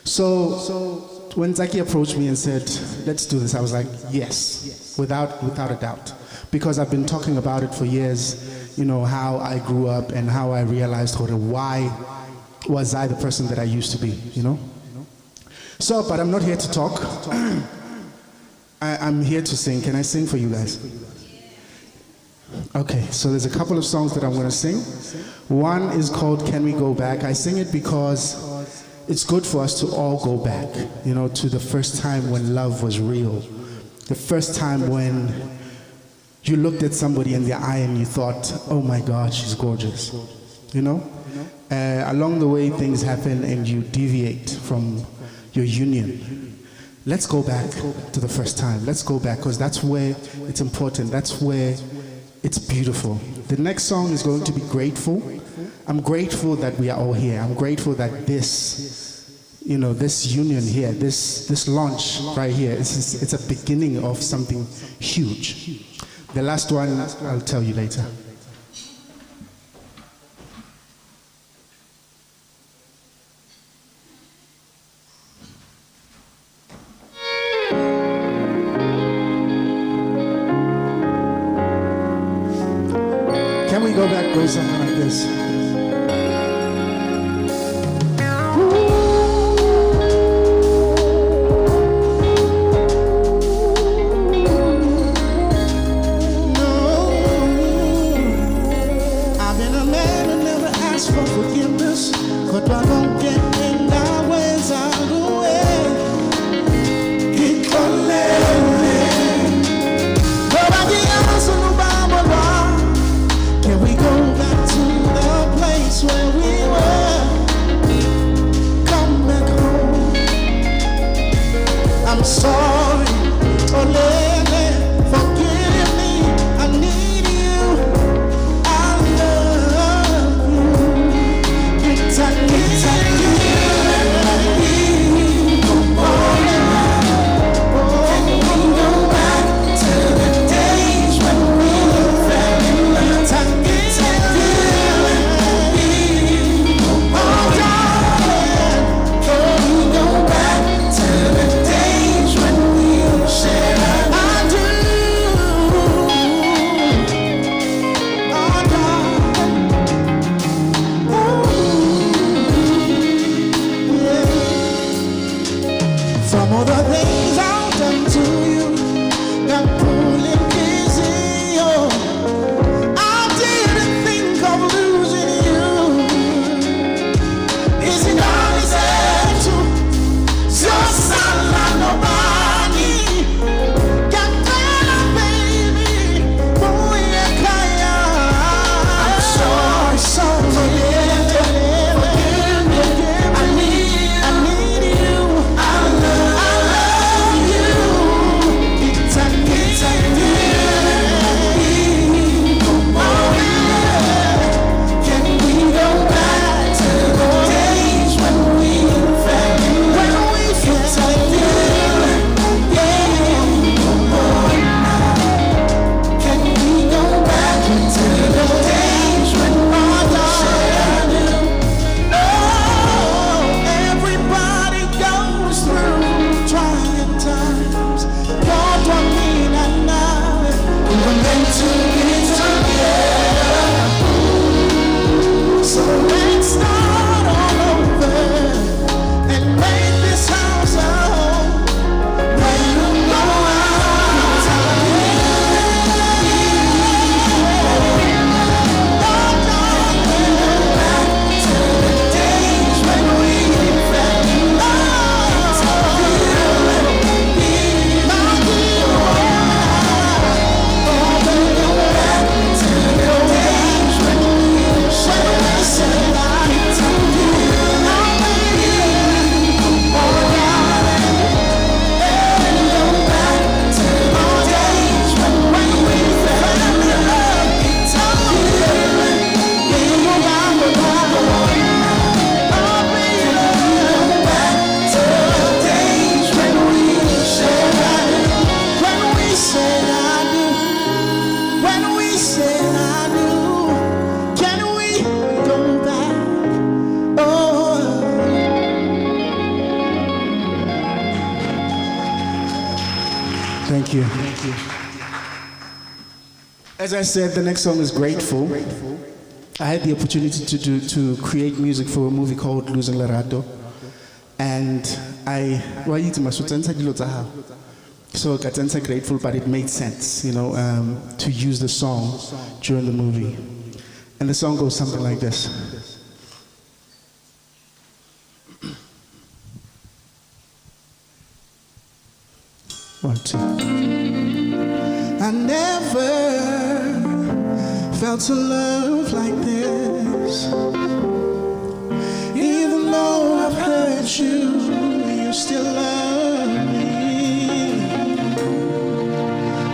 Speaker 19: So when Zaki approached me and said, let's do this, I was like, yes, without a doubt. Because I've been talking about it for years, how I grew up and how I realized why was I the person that I used to be, So, but I'm not here to talk. I'm here to sing. Can I sing for you guys? Okay, so there's a couple of songs that I'm going to sing. One is called Can We Go Back? I sing it because it's good for us to all go back, to the first time when love was real. The first time when you looked at somebody in the eye and you thought, oh my God, she's gorgeous. Along the way, things happen and you deviate from your union. Let's go back to the first time. Let's go back, because that's where it's important. That's where it's beautiful. The next song is going to be Grateful. I'm grateful that we are all here. I'm grateful that this union here, this launch right here, it's a beginning of something huge. The last one, I'll tell you later. Can we go back, go something like this?
Speaker 14: It's izingalizethu ziyosala nobani. Ngiyacela baby, buya ekhaya. I'm sorry, forgive me. I need you. I love you. Can we go back to the days when we were family? When we felt like can we go back to the days when we said I do? Oh, everybody goes through trying times. What do I mean? I know we were meant to be together. So let's start all over and make this house a home. When you go out, back to the days when we felt love. When we said I do, can we go back? Oh.
Speaker 19: Thank you. As I said, the next song is Grateful. I had the opportunity to create music for a movie called Losing Lerato. And so Katansa Grateful, but it made sense, to use the song during the movie. And the song goes something like this. One, two.
Speaker 14: I never felt a love like this. Even though I've hurt you, you still love me.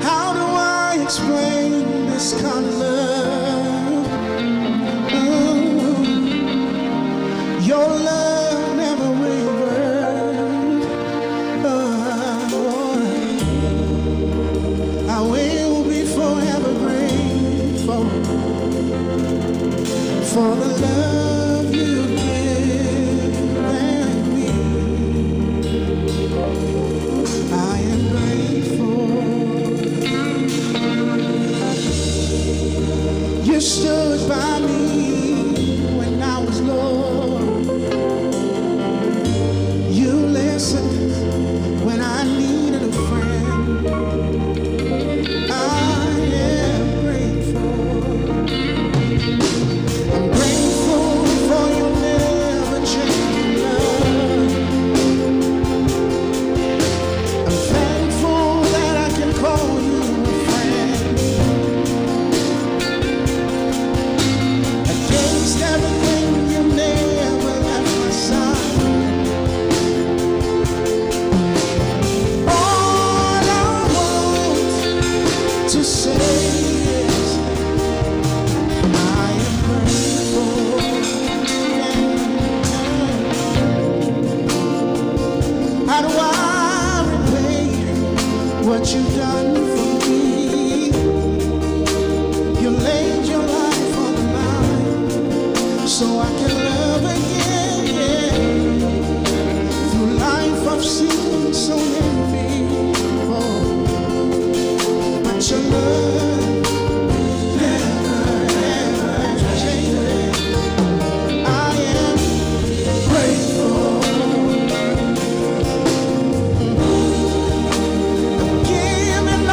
Speaker 14: How do I explain this kind of love? Your love never wavered. I will be forever grateful for the love you've given me. I am grateful. You stood by me when I was low. You listened when I needed a friend. I am grateful. I'm grateful for your never changing love. I'm thankful that I can call you a friend. Against everything, you never left my side. All I want to say is I am grateful. How do I repay what you've done for me? You laid your life on the line so I can love again. Through life I've seen so many people, but your love never changes. I am grateful. I'm giving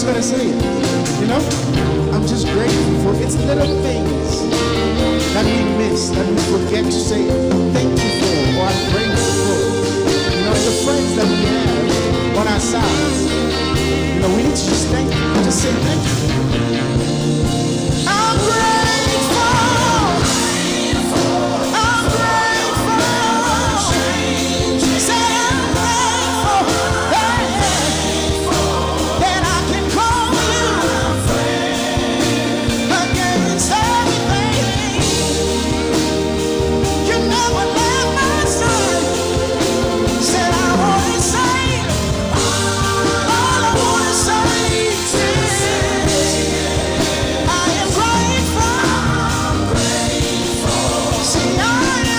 Speaker 19: gotta say it. You know, I'm just grateful. It's little things that we miss, that we forget to say thank you for, or I'm grateful for. You know, the friends that we have on our sides. You know, we need to just thank you, just say thank you. I'm grateful. I'm grateful. Say I'm grateful. That I can call you against everything. You never left my side. Said I wanna say, all I wanna say is I am grateful. See, I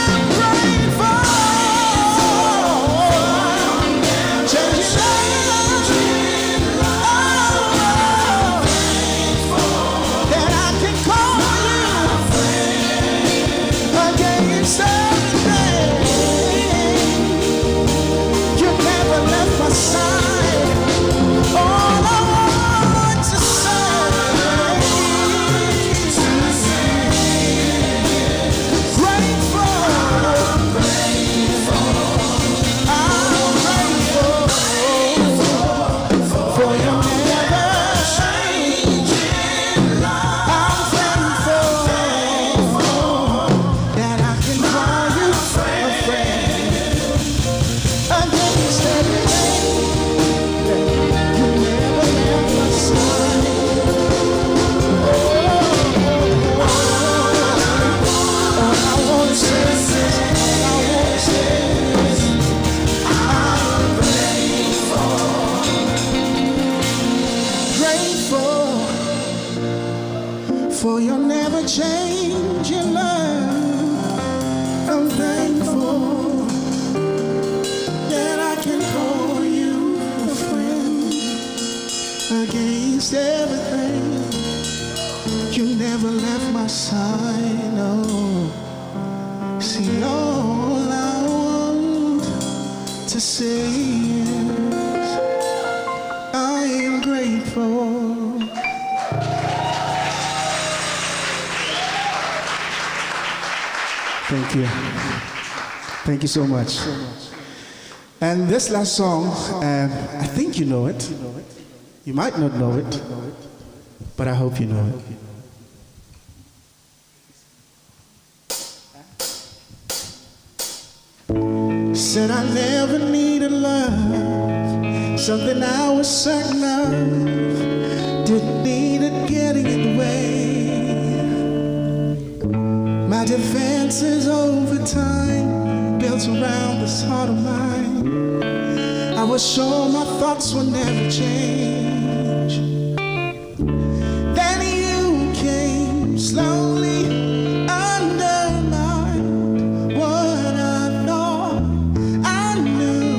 Speaker 19: am grateful. Just that I can call you against everything. You never left my side. All I want to say, grateful. I'm grateful for your never changing love. I'm thankful that I can call you a friend against everything. You never left my side. All I want to say is, I'm grateful for your never changing love. I'm thankful that I can call you a friend against everything. You never left my side, no. See, all I want to say is I am grateful. Thank you. Thank you so much. And this last song, I think you know it. You might not know it, but I hope you know it. Said I never needed love, something I was certain of. Didn't need it getting in the way. My defenses over time built around this heart of mine. I was sure my thoughts would never change. Then you came slowly undermined what I thought I knew.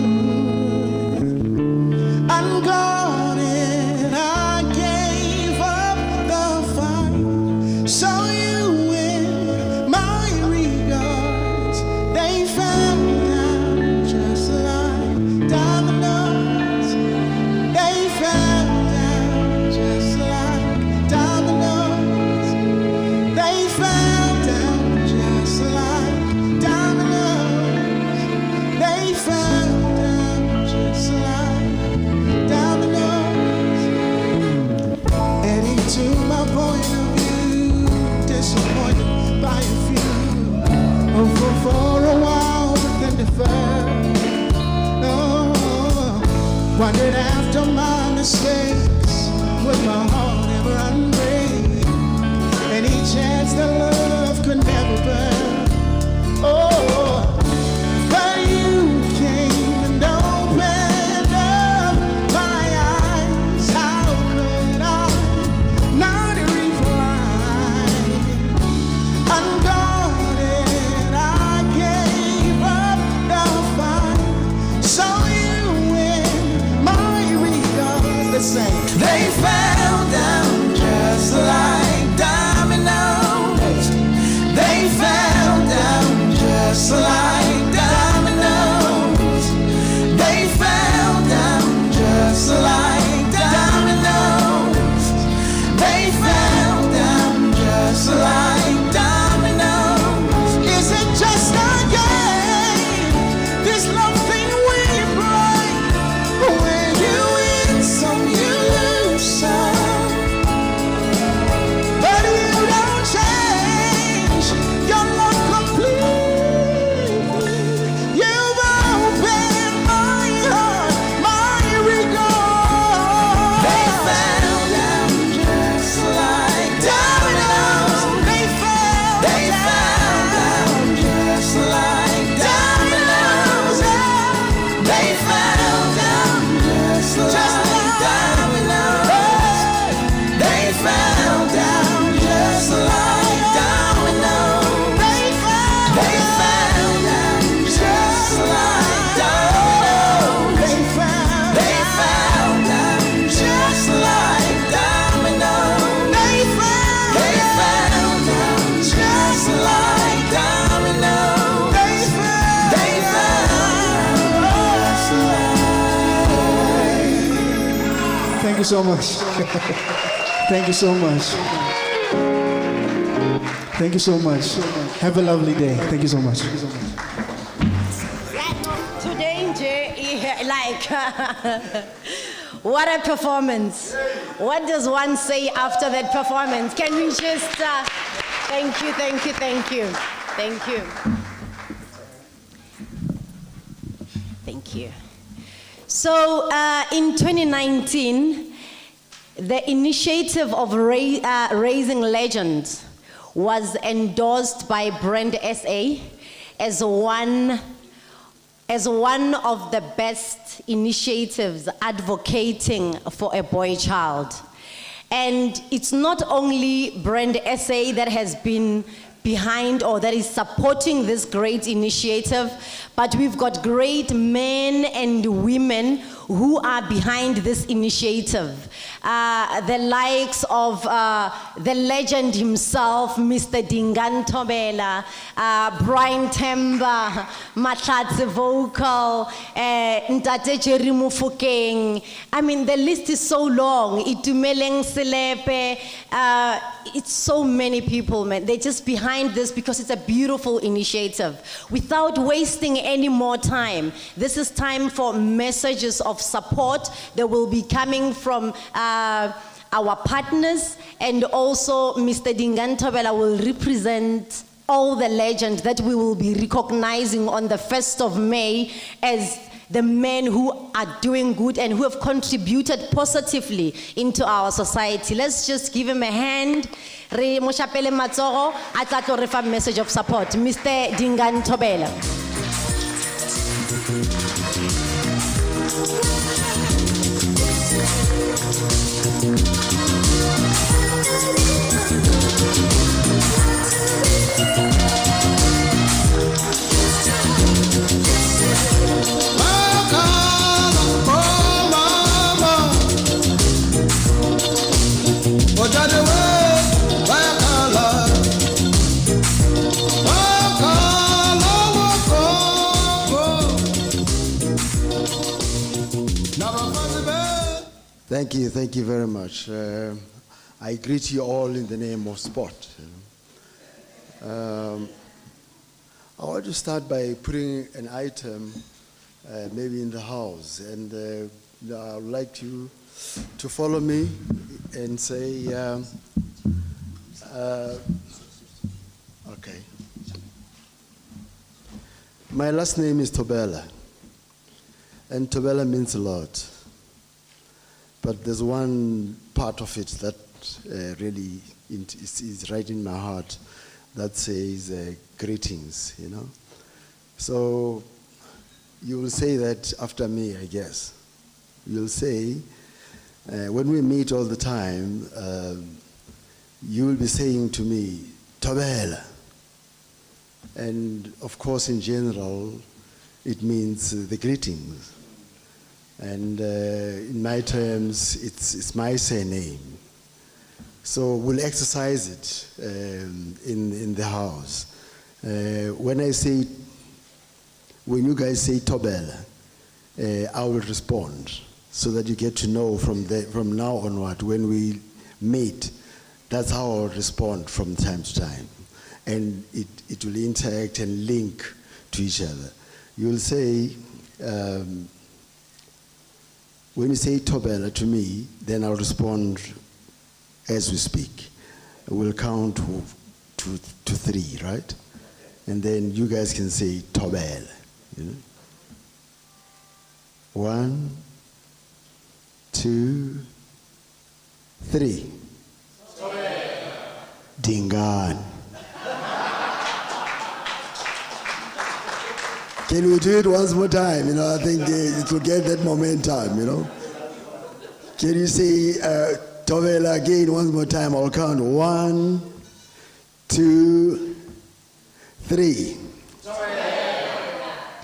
Speaker 19: Unguarded, I gave up the fight. So you win my regards. They fell down just like dominoes. They fell down just like dominoes. They you so much. Thank you so much. Thank you so much. Have a lovely day. Thank you so much.
Speaker 4: Today, what a performance. What does one say after that performance? Can we just, thank you. Thank you. So in 2019, the initiative of Raising Legends was endorsed by Brand SA as one of the best initiatives advocating for a boy child. And it's not only Brand SA that has been behind or that is supporting this great initiative, but we've got great men and women who are behind this initiative. The likes of the legend himself, Mr. Dingan Tobela, Brian Temba, Matlatse Vocal, Ntate Jerry Mufokeng. I mean, the list is so long. Itumeleng Selepe, it's so many people, man. They're just behind this because it's a beautiful initiative. Without wasting any more time, this is time for messages of support that will be coming from our partners, and also Mr. Dingan Tobela will represent all the legends that we will be recognizing on the 1st of May as the men who are doing good and who have contributed positively into our society. Let's just give him a hand. Re moshapele matsogo, a tla tlo re fa message of support. Mr. Dingan Tobela.
Speaker 20: Thank you very much. I greet you all in the name of sport. I want to start by putting an item maybe in the house, and I would like you to follow me and say, okay. My last name is Tobela, and Tobela means a lot. But there's one part of it that really is right in my heart that says greetings, you know. So you will say that after me, I guess. You'll say, when we meet all the time, you will be saying to me, Tobela. And of course, in general, it means the greetings. And in my terms, it's my surname. So we'll exercise it in the house. When you guys say Tobela, I will respond so that you get to know from now onward when we meet. That's how I'll respond from time to time. And it will interact and link to each other. You'll say, when you say Tobela to me, then I'll respond as we speak. We'll count to 3, right? And then you guys can say Tobela. You know? 1, 2, 3. Tobela. Dingan. Can we do it once more time? You know, I think it will get that momentum, you know. Can you say Tobela again once more time? I'll count. 1, 2, 3.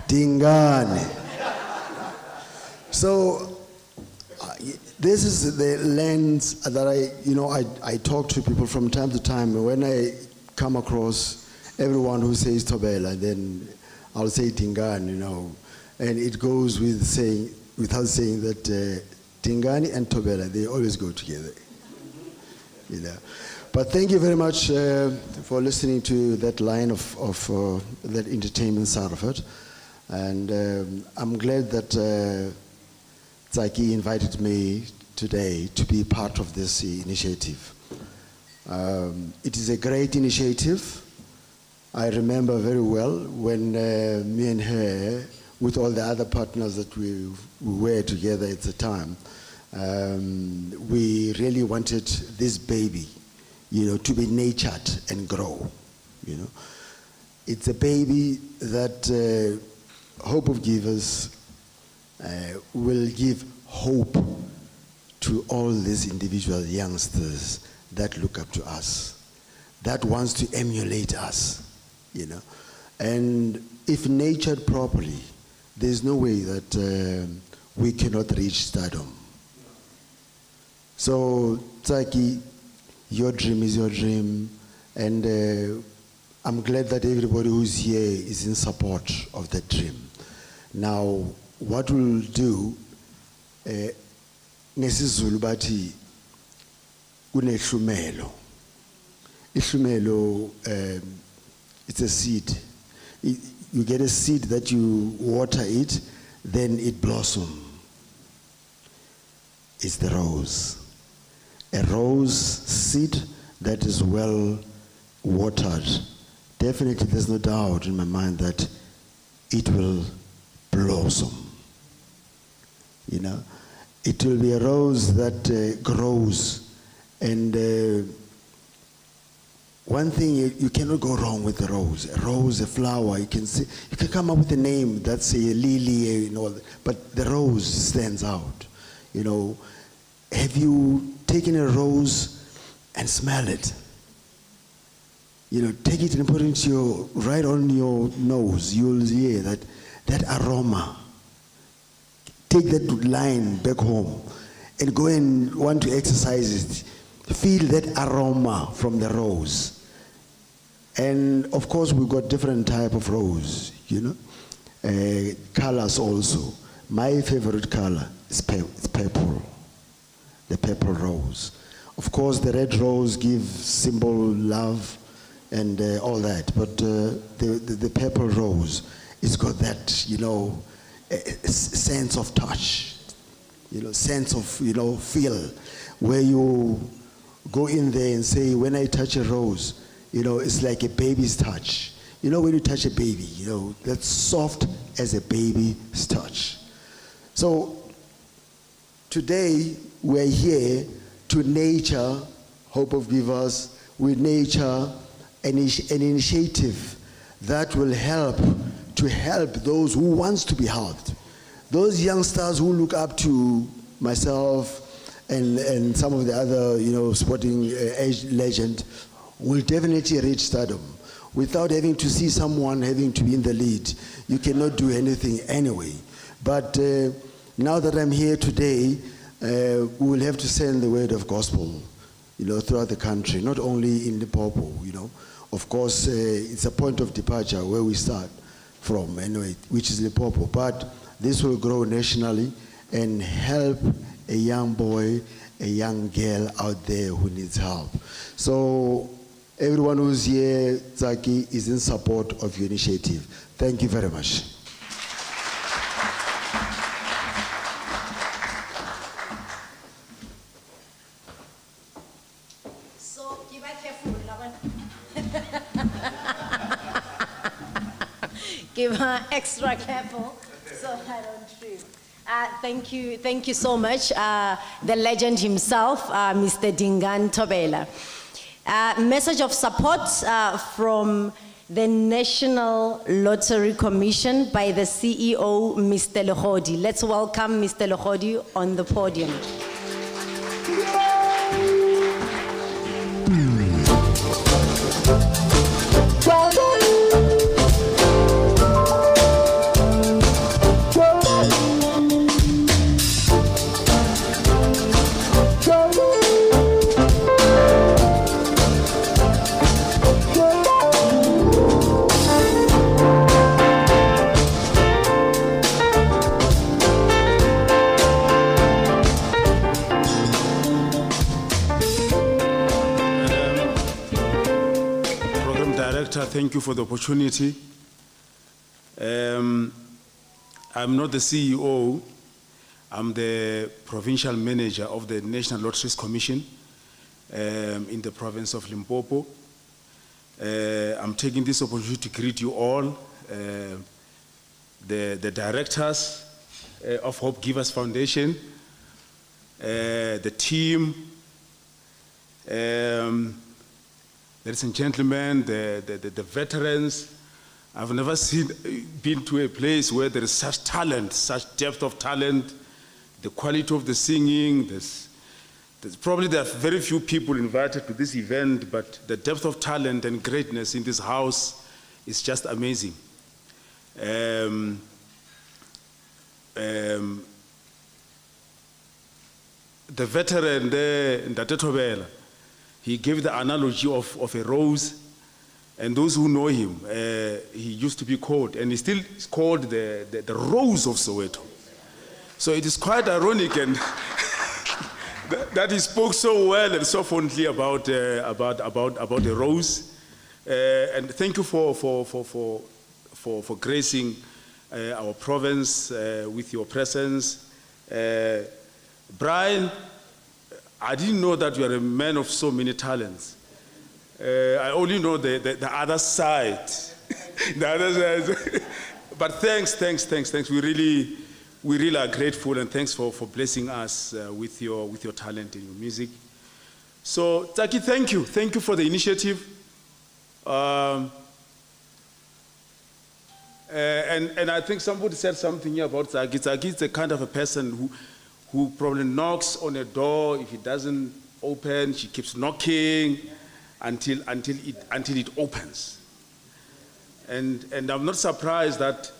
Speaker 20: Dingan. So this is the lens that I talk to people from time to time. When I come across everyone who says Tobela, then I'll say Dingan, you know, and it goes with without saying that Dingani and Tobela, they always go together. You know. But thank you very much for listening to that line of that entertainment side of it. And I'm glad that Tsaki invited me today to be part of this initiative. It is a great initiative. I remember very well when me and her, with all the other partners that we were together at the time, we really wanted this baby, to be nurtured and grow, It's a baby that Hope of Givers will give hope to all these individual youngsters that look up to us, that wants to emulate us, And if nurtured properly, there's no way that we cannot reach stardom. So, Tsaki, your dream is your dream, and I'm glad that everybody who's here is in support of that dream. Now, what we'll do, ngesizulu bathi kunehlumelo. Ihlumelo, it's a seed. You get a seed that you water it, then it blossoms. It's the rose. A rose seed that is well watered. Definitely, there's no doubt in my mind that it will blossom. It will be a rose that grows. And one thing, you cannot go wrong with a rose. A rose, a flower, you can come up with a name that's a lily and all that, but the rose stands out. Have you taken a rose and smell it? Take it and put it right on your nose. You'll hear that aroma. Take that line back home and go and want to exercise it. Feel that aroma from the rose. And of course, we've got different type of rose, colors also. My favorite color is purple, the purple rose. Of course, the red rose gives symbol love and all that, but the purple rose, it's got that, sense of touch, sense of, feel, where you go in there and say, when I touch a rose, it's like a baby's touch. When you touch a baby, that's soft as a baby's touch. So today we're here to nurture Hope of Givers. We nurture an initiative that will help those who wants to be helped. Those youngsters who look up to myself and some of the other, sporting age legend will definitely reach stardom. Without having to see someone having to be in the lead, you cannot do anything anyway. But now that I'm here today, we will have to send the word of gospel, throughout the country, not only in Limpopo, Of course, it's a point of departure where we start from anyway, which is Limpopo. But this will grow nationally and help a young boy, a young girl out there who needs help. So everyone who's here, Tsaki, is in support of your initiative. Thank you very much.
Speaker 4: So, give her careful, give her extra careful so I don't trip. Thank you so much, the legend himself, Mr. Dingan Tobela. Message of support from the National Lottery Commission by the CEO, Mr. Lehodi. Let's welcome Mr. Lehodi on the podium.
Speaker 21: thank you for the opportunity. I'm not the CEO. I'm the provincial manager of the National Lotteries Commission in the province of Limpopo. I'm taking this opportunity to greet you all, the directors of Hope Givers Foundation, the team, ladies and gentlemen, the veterans. I've never been to a place where there is such talent, such depth of talent, the quality of the singing. There's probably there are very few people invited to this event, but the depth of talent and greatness in this house is just amazing. The veteran there, Ndate Thobela, he gave the analogy of a rose, and those who know him, he used to be called, and he still is called the Rose of Soweto. So it is quite ironic and that he spoke so well and so fondly about the rose. And thank you for gracing our province with your presence. Brian, I didn't know that you are a man of so many talents. I only know the other side. The other side. But thanks. We really are grateful, and thanks for blessing us with your talent and your music. So, Taki, thank you for the initiative. And I think somebody said something here about Taki. Taki is the kind of a person who probably knocks on a door. If it doesn't open, she keeps knocking until it opens. And I'm not surprised that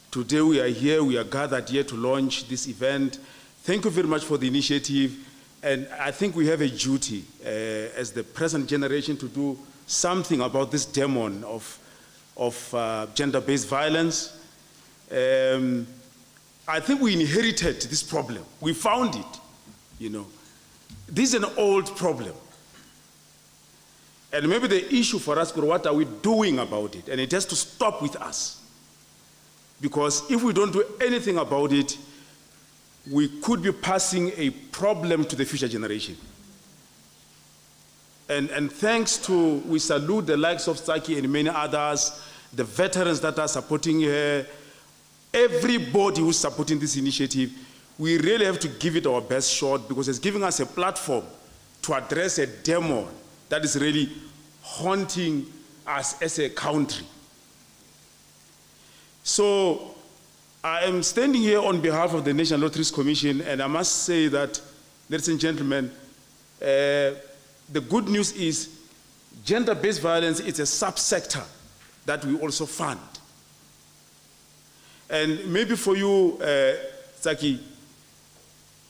Speaker 21: today we are here, we are gathered here to launch this event. Thank you very much for the initiative. And I think we have a duty as the present generation to do something about this demon of gender-based violence. I think we inherited this problem. We found it, you know. This is an old problem. And maybe the issue for us, what are we doing about it? And it has to stop with us. Because if we don't do anything about it, we could be passing a problem to the future generation. And thanks to, we salute the likes of Saki and many others, the veterans that are supporting her, everybody who's supporting this initiative. We really have to give it our best shot because it's giving us a platform to address a demon that is really haunting us as a country. So I am standing here on behalf of the National Lotteries Commission, and I must say that, ladies and gentlemen, the good news is gender-based violence is a subsector that we also fund. And maybe for you, Saki,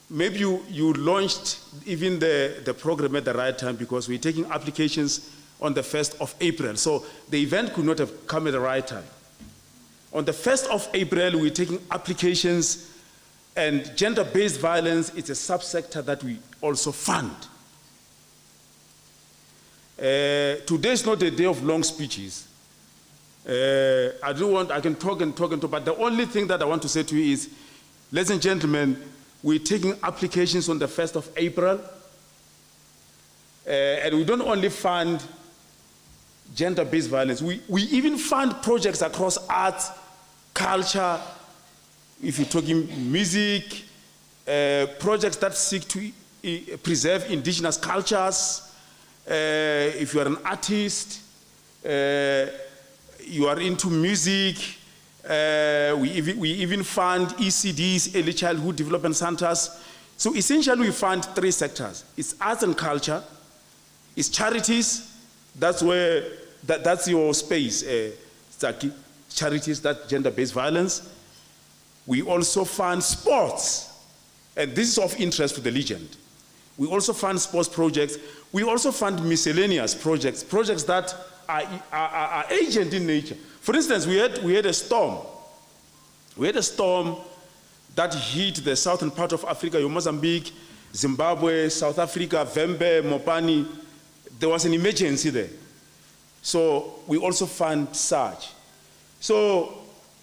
Speaker 21: maybe you launched even the program at the right time because we're taking applications on the 1st of April. So the event could not have come at the right time. On the 1st of April, we're taking applications, and gender-based violence is a subsector that we also fund. Today is not a day of long speeches. I can talk, but the only thing that I want to say to you is, ladies and gentlemen, we're taking applications on the 1st of April, and we don't only fund gender-based violence, we even fund projects across arts, culture, if you're talking music, projects that seek to preserve indigenous cultures. If you are an artist, you are into music, we even fund ECDs, early childhood development centers. So essentially we fund 3 sectors. It's arts and culture, it's charities, that's your space, Saki, charities, that's gender-based violence. We also fund sports, and this is of interest to the legend. We also fund sports projects. We also fund miscellaneous projects that are agent in nature. For instance, we had a storm. We had a storm that hit the southern part of Africa, Mozambique, Zimbabwe, South Africa, Vembe, Mopani. There was an emergency there. So we also fund such. So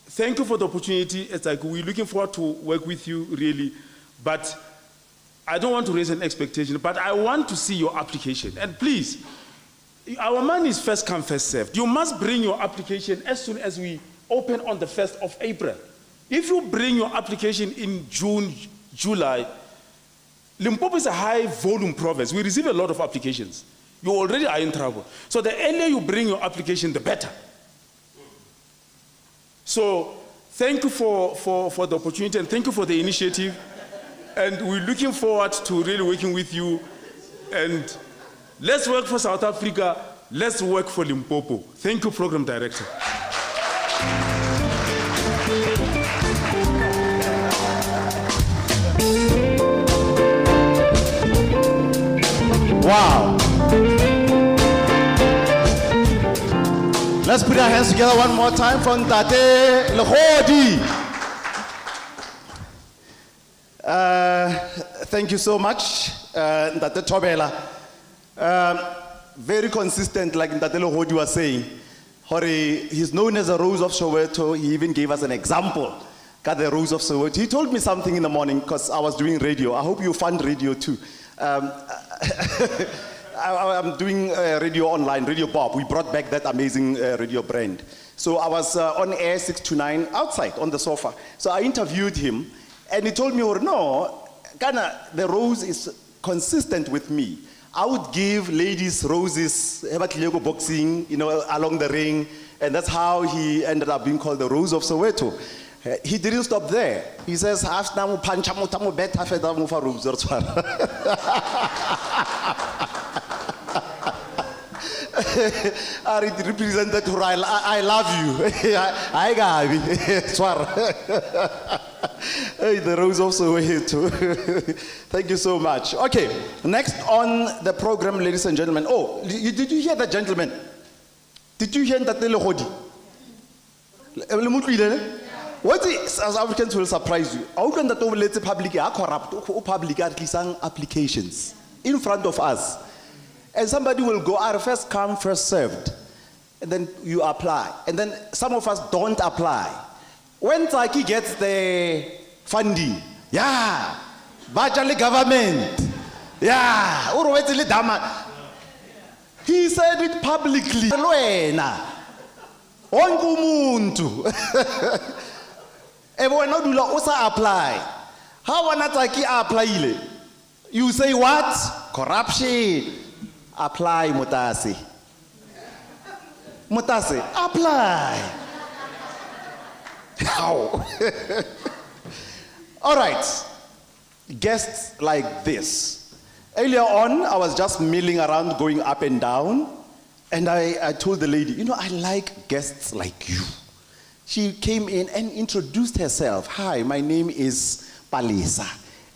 Speaker 21: thank you for the opportunity. It's like we're looking forward to work with you really, but I don't want to raise an expectation, but I want to see your application. And please, our money is first come, first served. You must bring your application as soon as we open on the 1st of April. If you bring your application in June, July, Limpopo is a high volume province. We receive a lot of applications. You already are in trouble. So the earlier you bring your application, the better. So thank you for the opportunity and thank you for the initiative. And we're looking forward to really working with you. And let's work for South Africa. Let's work for Limpopo. Thank you, Program Director.
Speaker 2: Wow. Let's put our hands together one more time for Ntate Lehodi. Thank you so much, Ntate Thobela. Very consistent, like Ntate Lehodi was saying. He's known as a Rose of Soweto. He even gave us an example. Got the Rose of Soweto. He told me something in the morning because I was doing radio. I hope you fund radio too. I'm doing radio online, Radio Bob. We brought back that amazing radio brand. So I was on air 6 to 9 outside on the sofa. So I interviewed him and he told me, no, Ghana, the rose is consistent with me. I would give ladies roses, boxing, along the ring. And that's how he ended up being called the Rose of Soweto. He didn't stop there. He says, I represented her. I love you. I got the Rose of Soweto. Thank you so much. Okay, next on the program, ladies and gentlemen. Oh, did you hear that gentleman? Did you hear that Lehodi? What South Africans will surprise you. How can that the public are corrupt? Public are applications in front of us. And somebody will go out first come, first served. And then you apply. And then some of us don't apply. When Taki gets the funding, yeah, Bajali government, yeah, he said it publicly. Everyone also apply. How Wanataki apply? You say what? Corruption. Apply, Mutasi. Mutasi, apply. How? All right. Guests like this. Earlier on, I was just milling around, going up and down. And I told the lady, I like guests like you. She came in and introduced herself. Hi, my name is Palisa,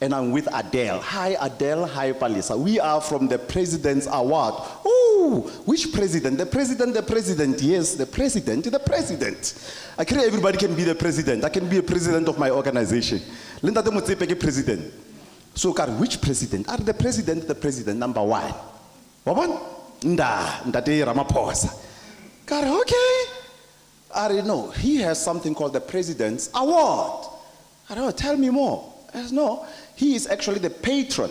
Speaker 2: and I'm with Adele. Hi, Adele. Hi, Palisa. We are from the President's Award. Ooh, which president? The president, the president. Yes, the president, the president. I can't everybody can be the president. I can be a president of my organization. Linda de Mutsepe president. So, which president? The president, number one. What? Ndate Ramaphosa. Okay. I don't know. He has something called the President's Award. I don't know. Tell me more. No, he is actually the patron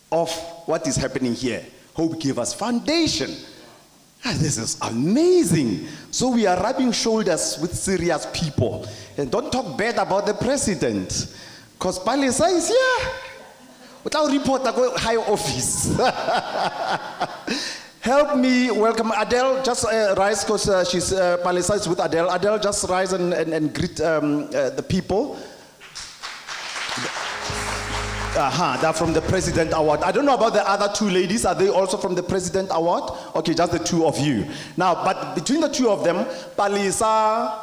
Speaker 2: of what is happening here. Hope Givers Foundation. This is amazing. So we are rubbing shoulders with serious people. And don't talk bad about the president. Because Palisa is here. Without report, I go high office. Help me welcome Adele. Just rise because she's Palisa is with Adele. Adele, just rise and greet the people. They're from the President Award. I don't know about the other two ladies. Are they also from the President Award? Okay, just the two of you. Now, but between the two of them, Palisa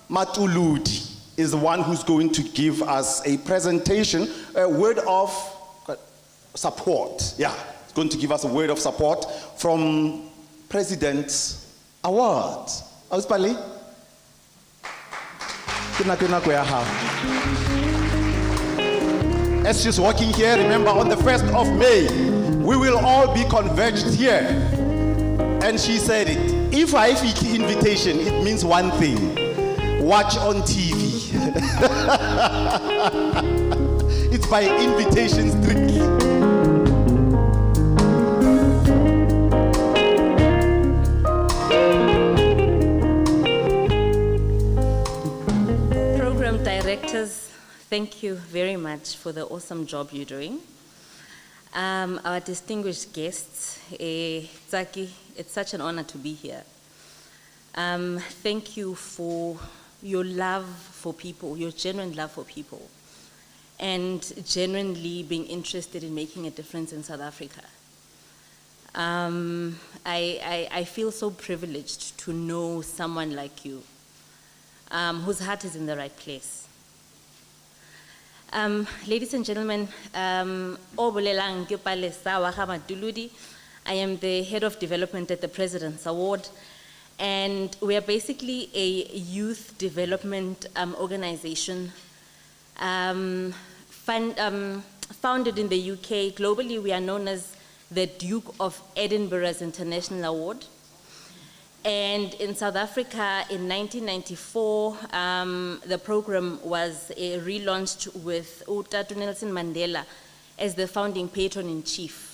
Speaker 2: Matuludi is the one who's going to give us a presentation, a word of support. Yeah. Going to give us a word of support from President's Award. How's Pali? As she's walking here, remember on the 1st of May, we will all be converged here. And she said it. If I have invitation, it means one thing. Watch on TV. It's by invitation strictly.
Speaker 1: Program directors, thank you very much for the awesome job you're doing. Our distinguished guests, Tsaki, it's such an honor to be here. Thank you for your love for people, your genuine love for people, and genuinely being interested in making a difference in South Africa. I feel so privileged to know someone like you, whose heart is in the right place. Ladies and gentlemen, I am the head of development at the President's Award, and we are basically a youth development organization founded in the UK. Globally, we are known as the Duke of Edinburgh's International Award. And in South Africa, in 1994, the program was relaunched with Utatu Nelson Mandela as the founding patron-in-chief.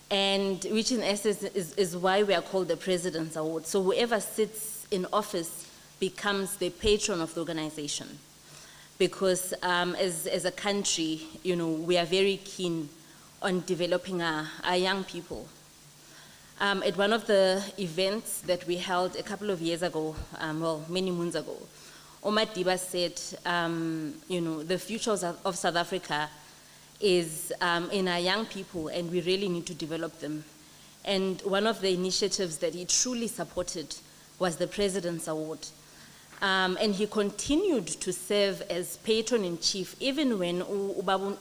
Speaker 1: And which in essence is why we are called the President's Award. So whoever sits in office becomes the patron of the organization. Because as a country, we are very keen on developing our young people. At one of the events that we held a couple of years ago, many moons ago, Omar Diba said, the future of South Africa is in our young people, and we really need to develop them. And one of the initiatives that he truly supported was the President's Award. And he continued to serve as patron-in-chief even when Thabo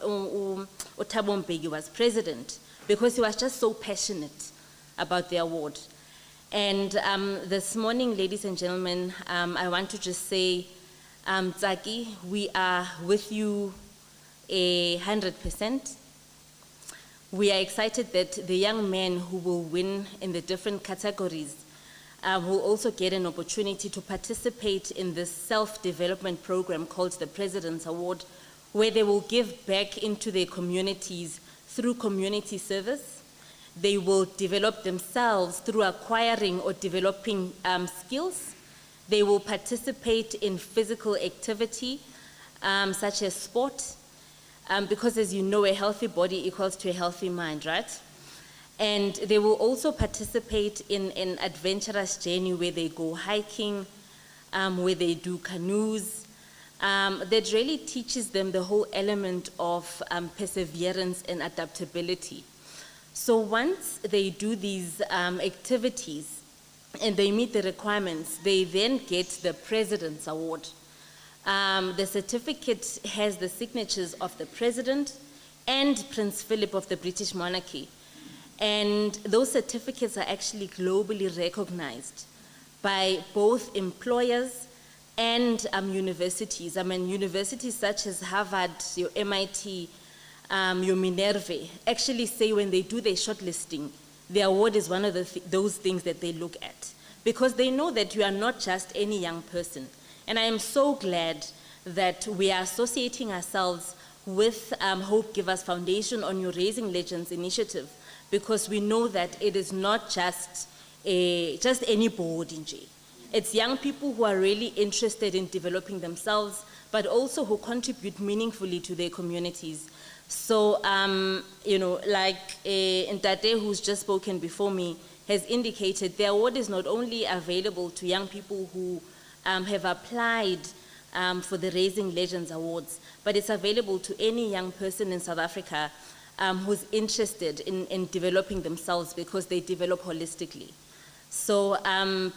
Speaker 1: Mbeki was president, because he was just so passionate about the award. And this morning, ladies and gentlemen, I want to just say, Tsaki, we are with you 100%. We are excited that the young men who will win in the different categories will also get an opportunity to participate in this self-development program called the President's Award, where they will give back into their communities through community service. They will develop themselves through acquiring or developing skills. They will participate in physical activity, such as sport, because as you know, a healthy body equals to a healthy mind, right? And they will also participate in an adventurous journey where they go hiking, where they do canoes. That really teaches them the whole element of perseverance and adaptability. So once they do these activities and they meet the requirements, they then get the President's Award. The certificate has the signatures of the President and Prince Philip of the British monarchy. And those certificates are actually globally recognized by both employers and universities. I mean, universities such as Harvard, your MIT, your Minerva, actually say when they do their shortlisting, the award is one of those things that they look at, because they know that you are not just any young person. And I am so glad that we are associating ourselves with Hope Givers Foundation on your Raising Legends initiative, because we know that it is not just any board in J. It's young people who are really interested in developing themselves, but also who contribute meaningfully to their communities. So, like Ntate, who's just spoken before me, has indicated, the award is not only available to young people who have applied for the Raising Legends Awards, but it's available to any young person in South Africa who's interested in developing themselves, because they develop holistically. So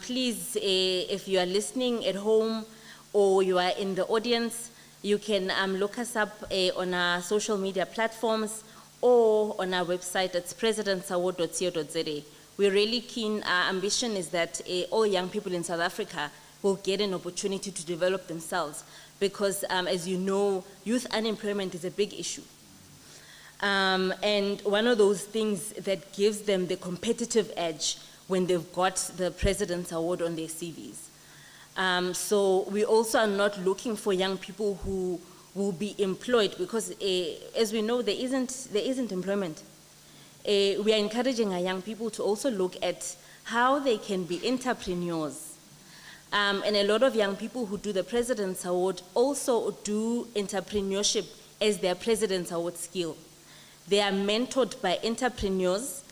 Speaker 1: please, if you are listening at home or you are in the audience, you can look us up on our social media platforms or on our website. It's presidentsaward.co.za. We're really keen. Our ambition is that all young people in South Africa will get an opportunity to develop themselves, because as you know, youth unemployment is a big issue. And one of those things that gives them the competitive edge when they've got the President's Award on their CVs. So we also are not looking for young people who will be employed because, as we know, there isn't employment. We are encouraging our young people to also look at how they can be entrepreneurs. And a lot of young people who do the President's Award also do entrepreneurship as their President's Award skill. They are mentored by entrepreneurs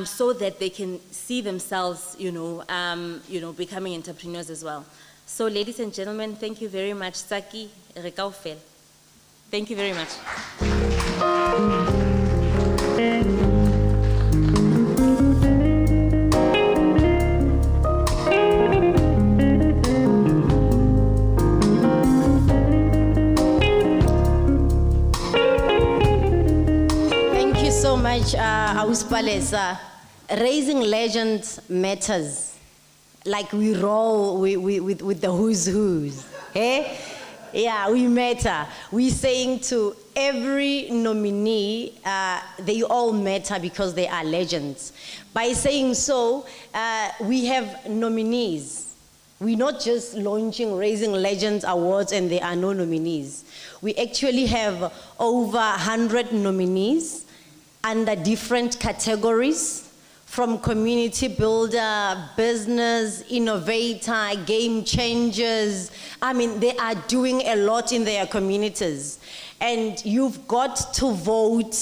Speaker 1: so that they can see themselves, becoming entrepreneurs as well. So, ladies and gentlemen, thank you very much. Saki Rekaufel. Thank you very much.
Speaker 4: Thank you so much, Auspalesa. Raising legends matters. Like we roll with the who's. Eh? Yeah, we matter. We're saying to every nominee, they all matter because they are legends. By saying so, we have nominees. We're not just launching Raising Legends Awards and there are no nominees. We actually have over 100 nominees under different categories, from community builder, business, innovator, game changers. I mean, they are doing a lot in their communities. And you've got to vote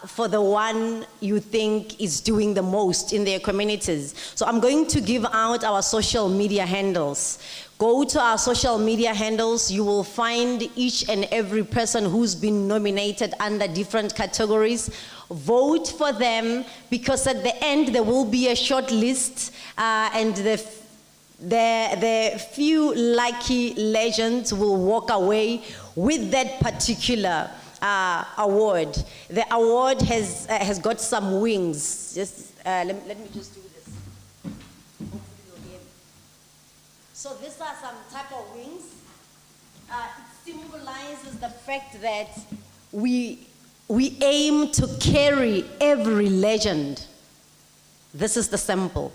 Speaker 4: for the one you think is doing the most in their communities. So I'm going to give out our social media handles. Go to our social media handles. You will find each and every person who's been nominated under different categories. Vote for them, because at the end there will be a short list, and the few lucky legends will walk away with that particular award. The award has got some wings. Just let me just do this. Hopefully you'll hear me. So these are some type of wings. It symbolizes the fact that we aim to carry every legend. This is the sample.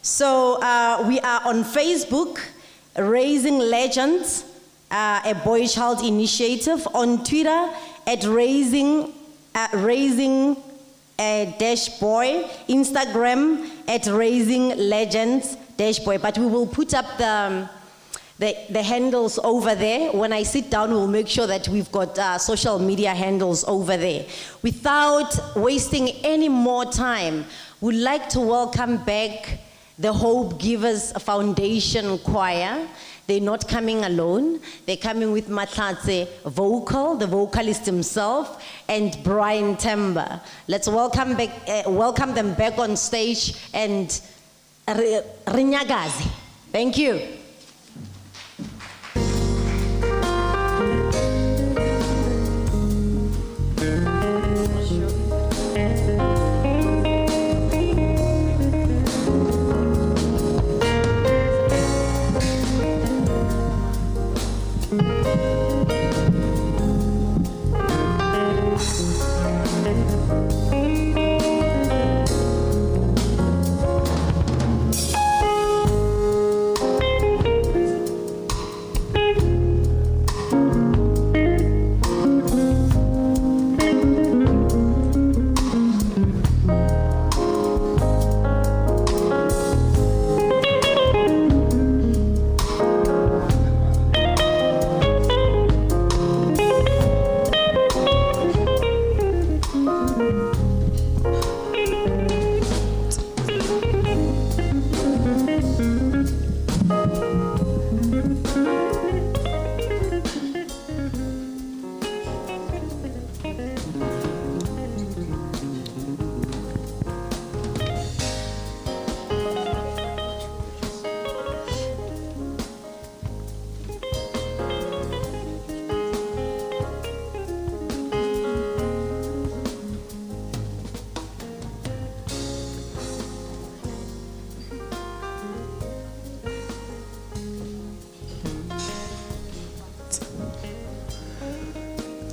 Speaker 4: So we are on Facebook, Raising Legends, a boy-child initiative. On Twitter, at Raising Boy. Instagram, at Raising Legends Boy. But we will put up the handles over there. When I sit down, we'll make sure that we've got social media handles over there. Without wasting any more time, we'd like to welcome back the Hope Givers Foundation Choir. They're not coming alone. They're coming with Matlatse vocal, the vocalist himself, and Brian Temba. Let's welcome them back on stage and rinyagazi. Thank you.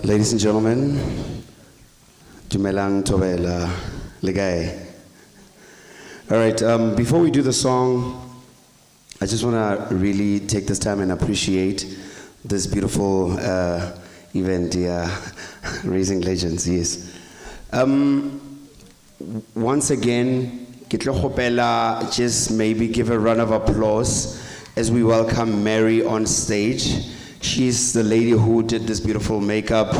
Speaker 3: Ladies and gentlemen, Dumelang Tobela Legai. All right, before we do the song, I just want to really take this time and appreciate this beautiful event, Raising Legends, yes. Once again, ke tlo kgopela just maybe give a round of applause as we welcome Mary on stage. She's the lady who did this beautiful makeup.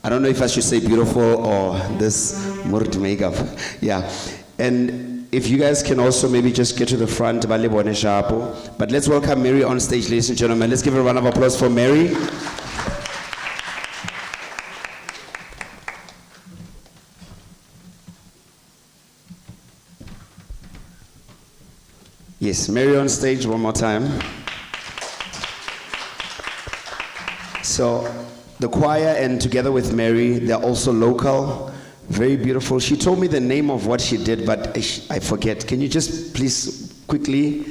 Speaker 3: I don't know if I should say beautiful or this murd makeup. Yeah. And if you guys can also maybe just get to the front, but let's welcome Mary on stage, ladies and gentlemen. Let's give a round of applause for Mary. Yes, Mary on stage one more time. So the choir and together with Mary, they're also local, very beautiful. She told me the name of what she did, but I forget. Can you just please quickly,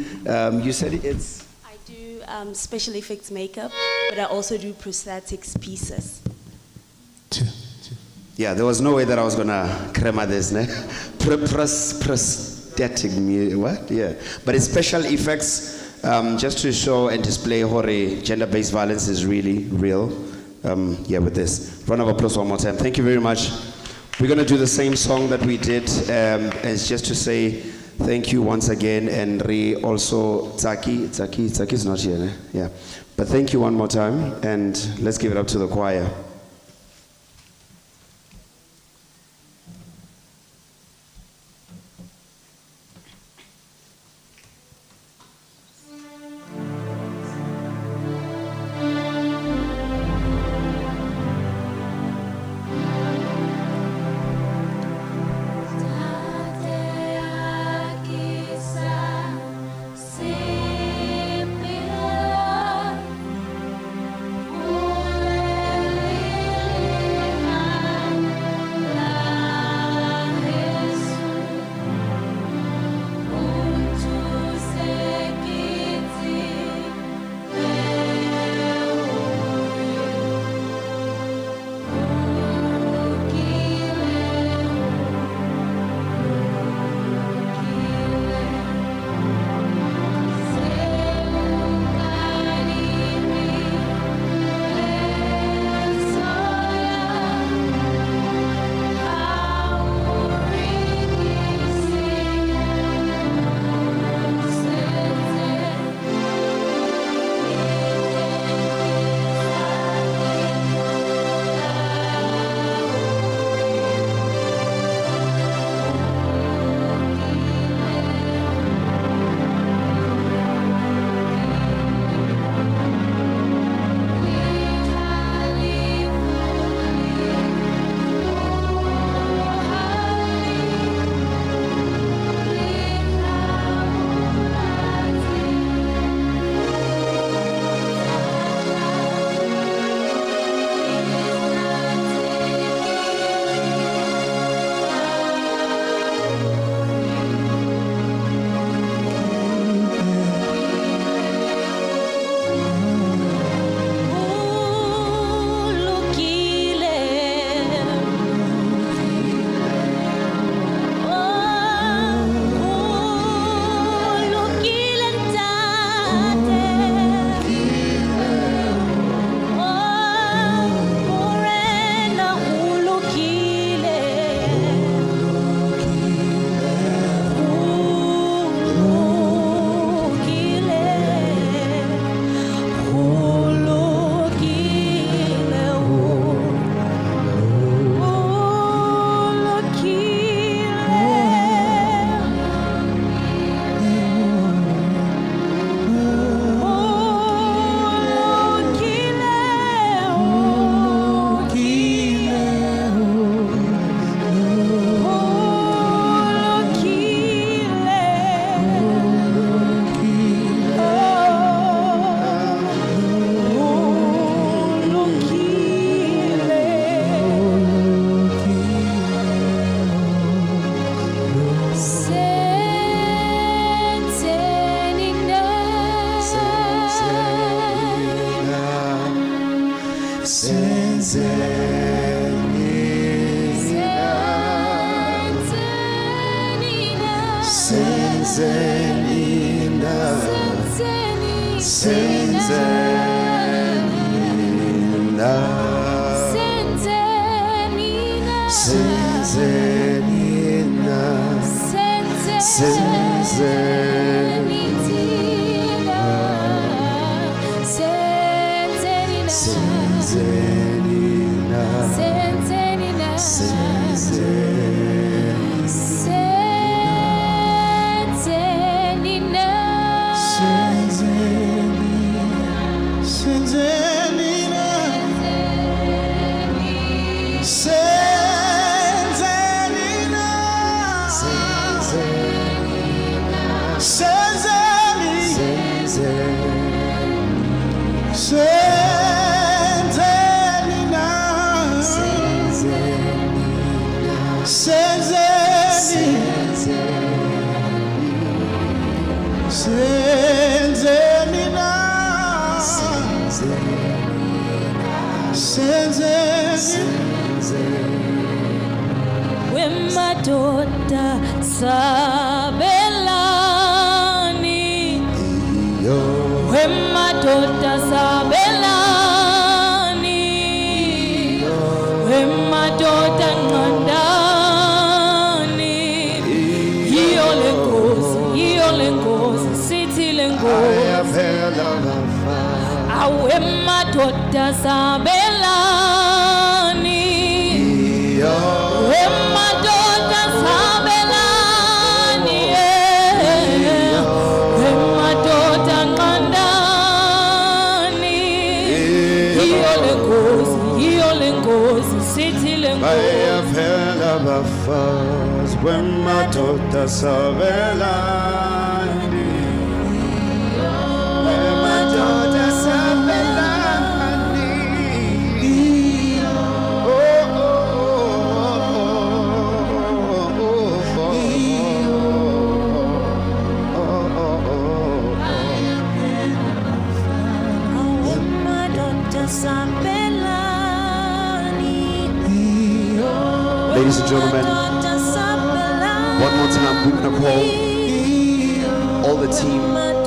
Speaker 3: you said it's?
Speaker 5: I do special effects makeup, but I also do prosthetics pieces.
Speaker 3: Yeah, there was no way that I was gonna crema this, ne? Prosthetic, what? Yeah, but it's special effects. Just to show and display how gender-based violence is really real. Yeah, with this. Round of applause one more time. Thank you very much. We're going to do the same song that we did as just to say thank you once again. And also, Tsaki's not here. Eh? Yeah. But thank you one more time. And let's give it up to the choir.
Speaker 14: Senzenina,
Speaker 3: Senzenina. Senzenina.
Speaker 16: Wemadoda sabelani, wemadoda sabelani, wemadoda ngandani, iyo lengozi, sithi lengozi, awemadoda sabelani, wemadoda sabelani, wemadoda ngandani, iyo lengozi, sithi lengozi.
Speaker 3: Bayaphela bafazi wemadoda sabelani, wemadoda sabelani. Ladies and gentlemen, one more time, we're going to call all the team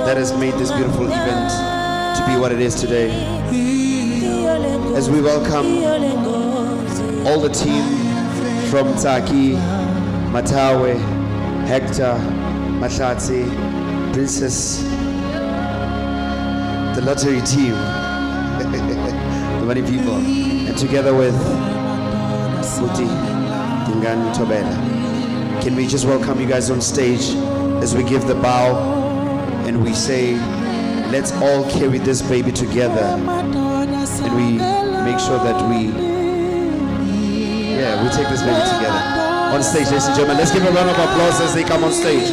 Speaker 3: that has made this beautiful event to be what it is today. As we welcome all the team from Taki, Matawe, Hector, Mahlatsi, Princess, the lottery team, the many people, and together with Muti, Tingani, Tobela. Can we just welcome you guys on stage as we give the bow and we say, let's all carry this baby together, and we make sure that we take this baby together. On stage, ladies and gentlemen, let's give a round of applause as they come on stage.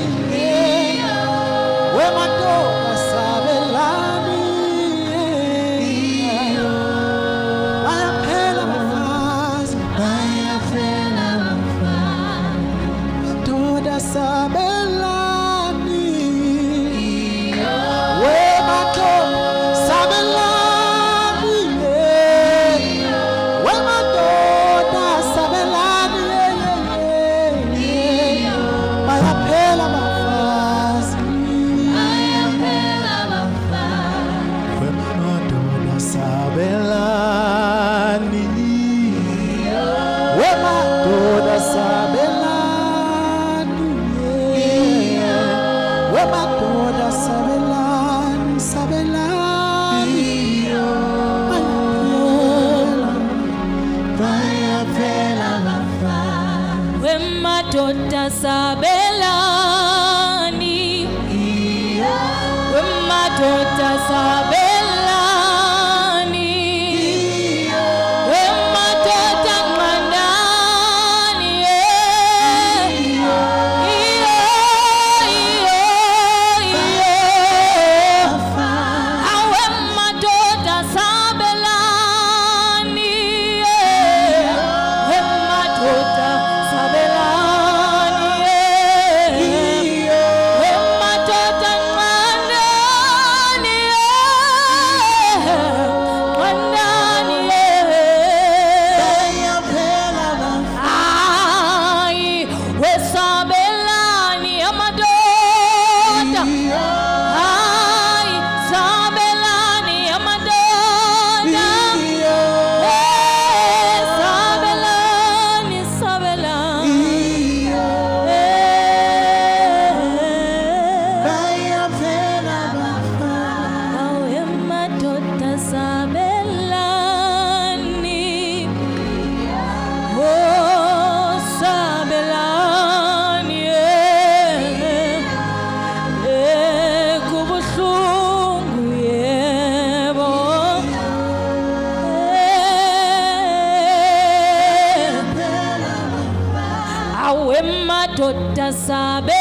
Speaker 16: madoda sabelani,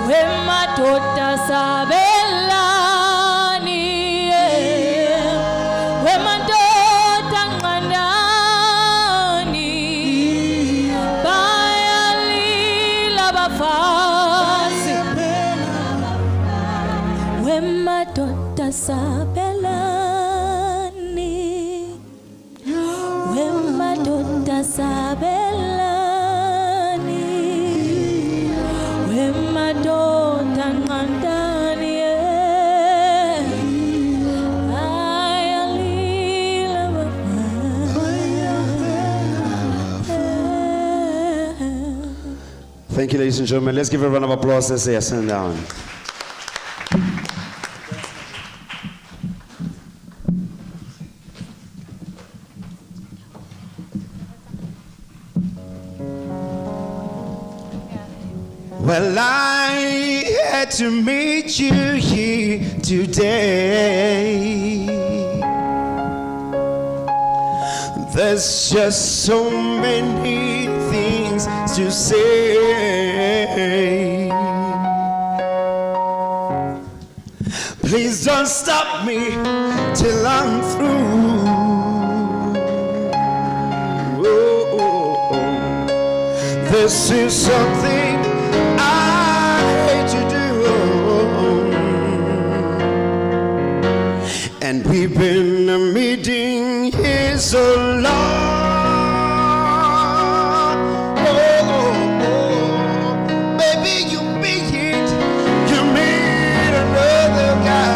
Speaker 16: we madoda sabelani, we madoda nqandani, bayalila bafazi, we madoda sabelani, we madoda sabelani, we madoda nqandani, bayalila
Speaker 3: Thank you, ladies and gentlemen. Let's give a round of applause as they are sitting down. Well, I had to meet you here today. There's just so many things to say. Please don't stop me till I'm through. Oh, oh, oh. This is something I hate to do. And we've been meeting here so long. Oh, oh, oh. Baby, you beat it. You meet another guy.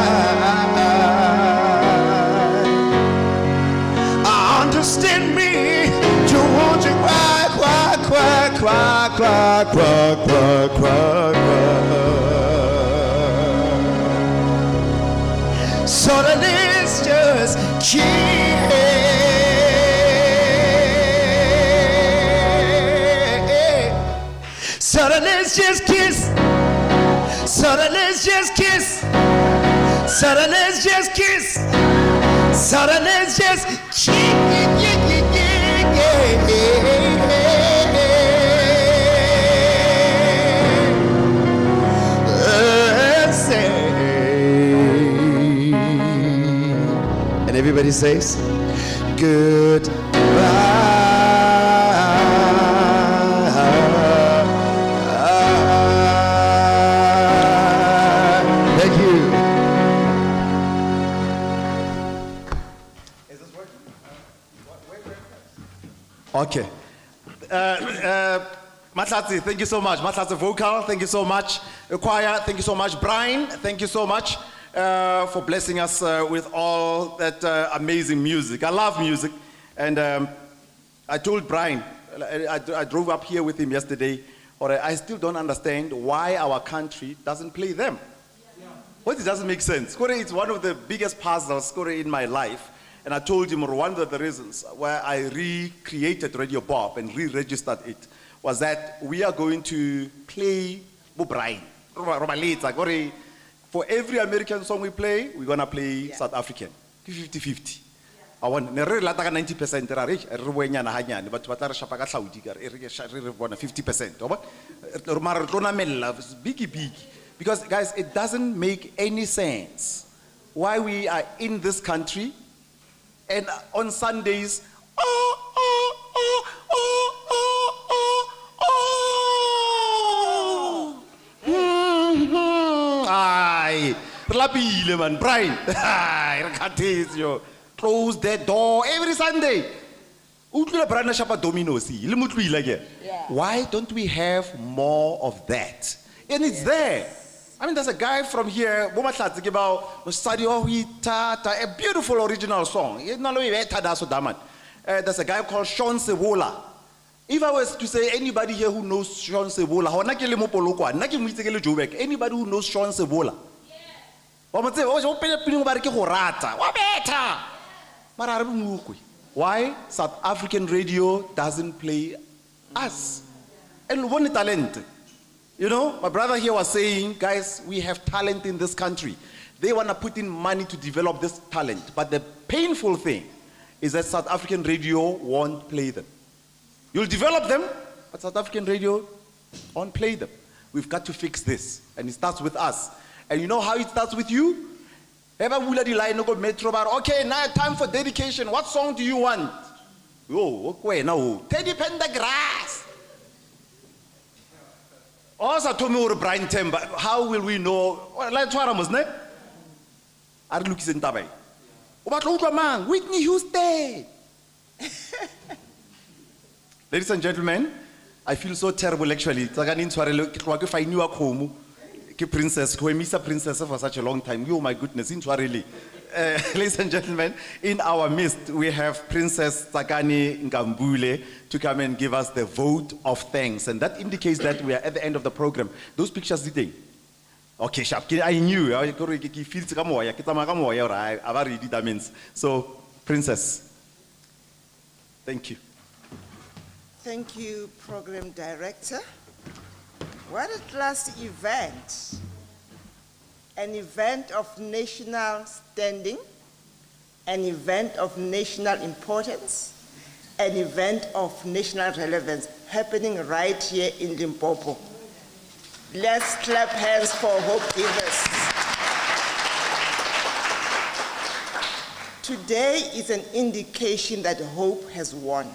Speaker 3: I understand me. You want to cry, cry, cry, cry, cry, cry, cry, cry, cry. So that it's just kiss. So that it's just kiss. So that it's just kiss. So that it's just kiss. So that it's just and everybody says goodbye. Thank you.
Speaker 2: Okay. Matlatsi, thank you so much. Matlatsi vocal, thank you so much. Choir, thank you so much. Brian, thank you so much for blessing us with all that amazing music. I love music. And I told Brian, I drove up here with him yesterday, or I still don't understand why our country doesn't play them. What, it doesn't make sense. It's one of the biggest puzzles in my life. And I told him one of the reasons why I recreated Radio Bob and re-registered it was that we are going to play Brian. For every American song we play, we're going to play South African. 50-50. I want 90%. But 50%. Because guys, it doesn't make any sense why we are in this country and on Sundays, Brian, close that door every Sunday. Why don't we have more of that? And it's there. I mean, there's a guy from here, a beautiful original song. There's a guy called Sean Sevola. If I was to say anybody here who knows Sean Sevola, anybody who knows Sean Sevola? Why South African radio doesn't play us? And one talent. You know, my brother here was saying, guys, we have talent in this country. They want to put in money to develop this talent. But the painful thing is that South African radio won't play them. You'll develop them, but South African radio won't play them. We've got to fix this, and it starts with us. And you know how it starts with you? Okay, now time for dedication. What song do you want? Oh, okay, now. Teddy Pendergrass. Also told me Brian Temba. How will we know? Like Twaramosne? Are you looking at Tabai? Whitney Houston. Ladies and gentlemen, I feel so terrible actually. If I knew a Komu, princess, who miss a princess for such a long time. Oh my goodness, really. Ladies and gentlemen, in our midst, we have Princess Tsakani Ngambule to come and give us the vote of thanks. And that indicates that we are at the end of the program. Those pictures, did they? Okay, sharp. I knew. So, Princess, thank you.
Speaker 6: Thank you, Program Director. What a class event. An event of national standing, an event of national importance, an event of national relevance happening right here in Limpopo. Let's clap hands for Hope Givers. Today is an indication that hope has won.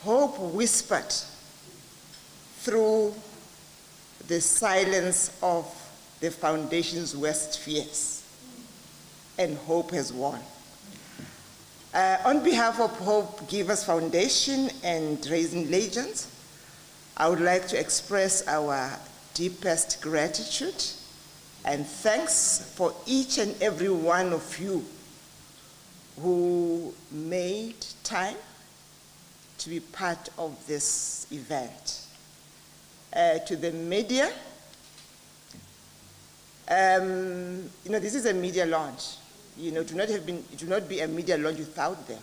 Speaker 6: Hope whispered through the silence of the foundation's worst fears, and hope has won. On behalf of Hope Givers Foundation and Raising Legends, I would like to express our deepest gratitude and thanks for each and every one of you who made time to be part of this event. To the media, this is a media launch. It would not be a media launch without them.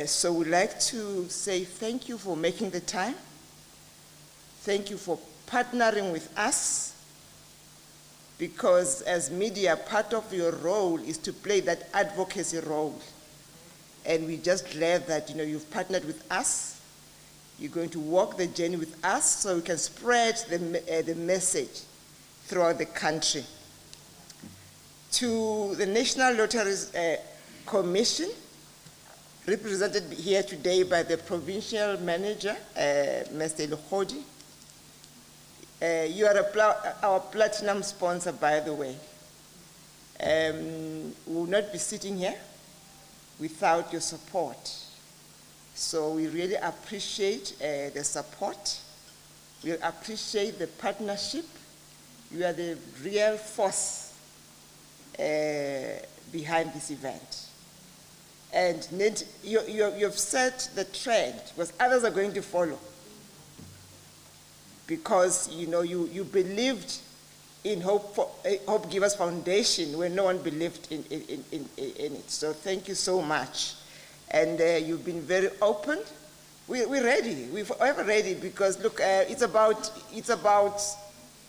Speaker 6: So we'd like to say thank you for making the time. Thank you for partnering with us, because as media, part of your role is to play that advocacy role. And we're just glad that you've partnered with us. You're going to walk the journey with us so we can spread the message throughout the country. To the National Lotteries Commission, represented here today by the provincial manager, Mr. Lukhodi. You are our platinum sponsor, by the way. We will not be sitting here without your support. So we really appreciate the support. We appreciate the partnership. You are the real force behind this event. And you've set the trend, because others are going to follow. Because you believed in Hope Givers Foundation when no one believed in it. So thank you so much. And you've been very open. We're ready. We're ever ready, because look, it's about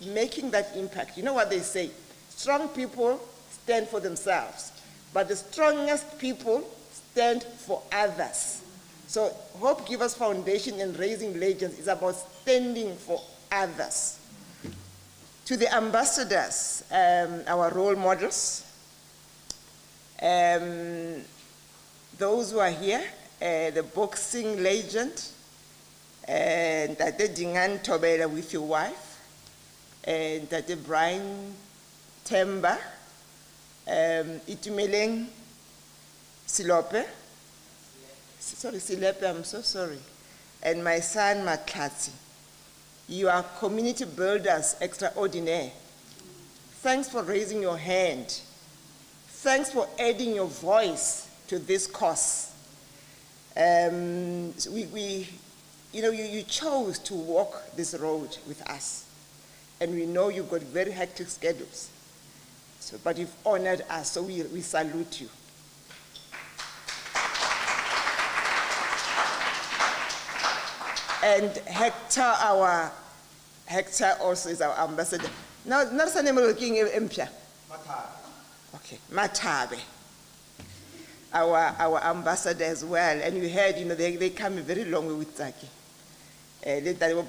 Speaker 6: making that impact. You know what they say? Strong people stand for themselves, but the strongest people stand for others. So Hope Givers Foundation and Raising Legends is about standing for others. To the ambassadors, our role models, those who are here, the boxing legend, and Tate Dingan Tobela with your wife, and Tate Brian Temba, Itumeleng Silope, Silepe, I'm so sorry, and my son Matlati. You are community builders extraordinaire. Thanks for raising your hand. Thanks for adding your voice to this cause. You chose to walk this road with us, and we know you've got very hectic schedules. But you've honored us, so we salute you. And Hector also is our ambassador. Now, not the name looking Empia. Okay, Matabe. our ambassador as well. And you heard, they come a very long way with Zaki.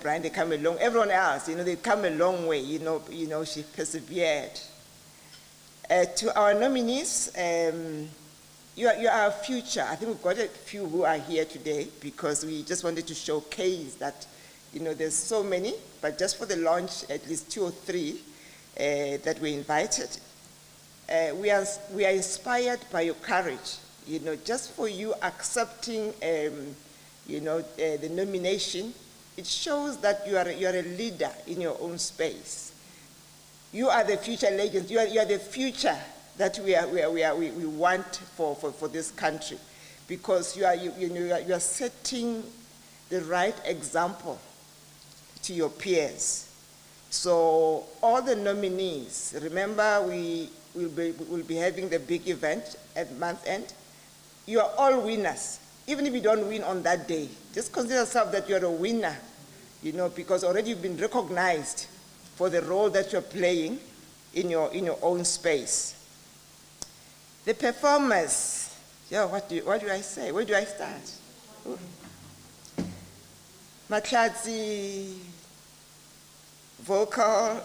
Speaker 6: Brian, they come a long, everyone else, they come a long way, she persevered. To our nominees, you are our future. I think we've got a few who are here today because we just wanted to showcase that, there's so many, but just for the launch, at least 2 or 3 that we invited. We are inspired by your courage, just for you accepting, the nomination. It shows that you are a leader in your own space. You are the future legends. You are the future that we want for this country, because you are setting the right example to your peers. So all the nominees, remember we'll be having the big event at month end. You are all winners. Even if you don't win on that day, just consider yourself that you're a winner, because already you've been recognized for the role that you're playing in your own space. The performers, what do I say? Where do I start? Matlatsi, vocal,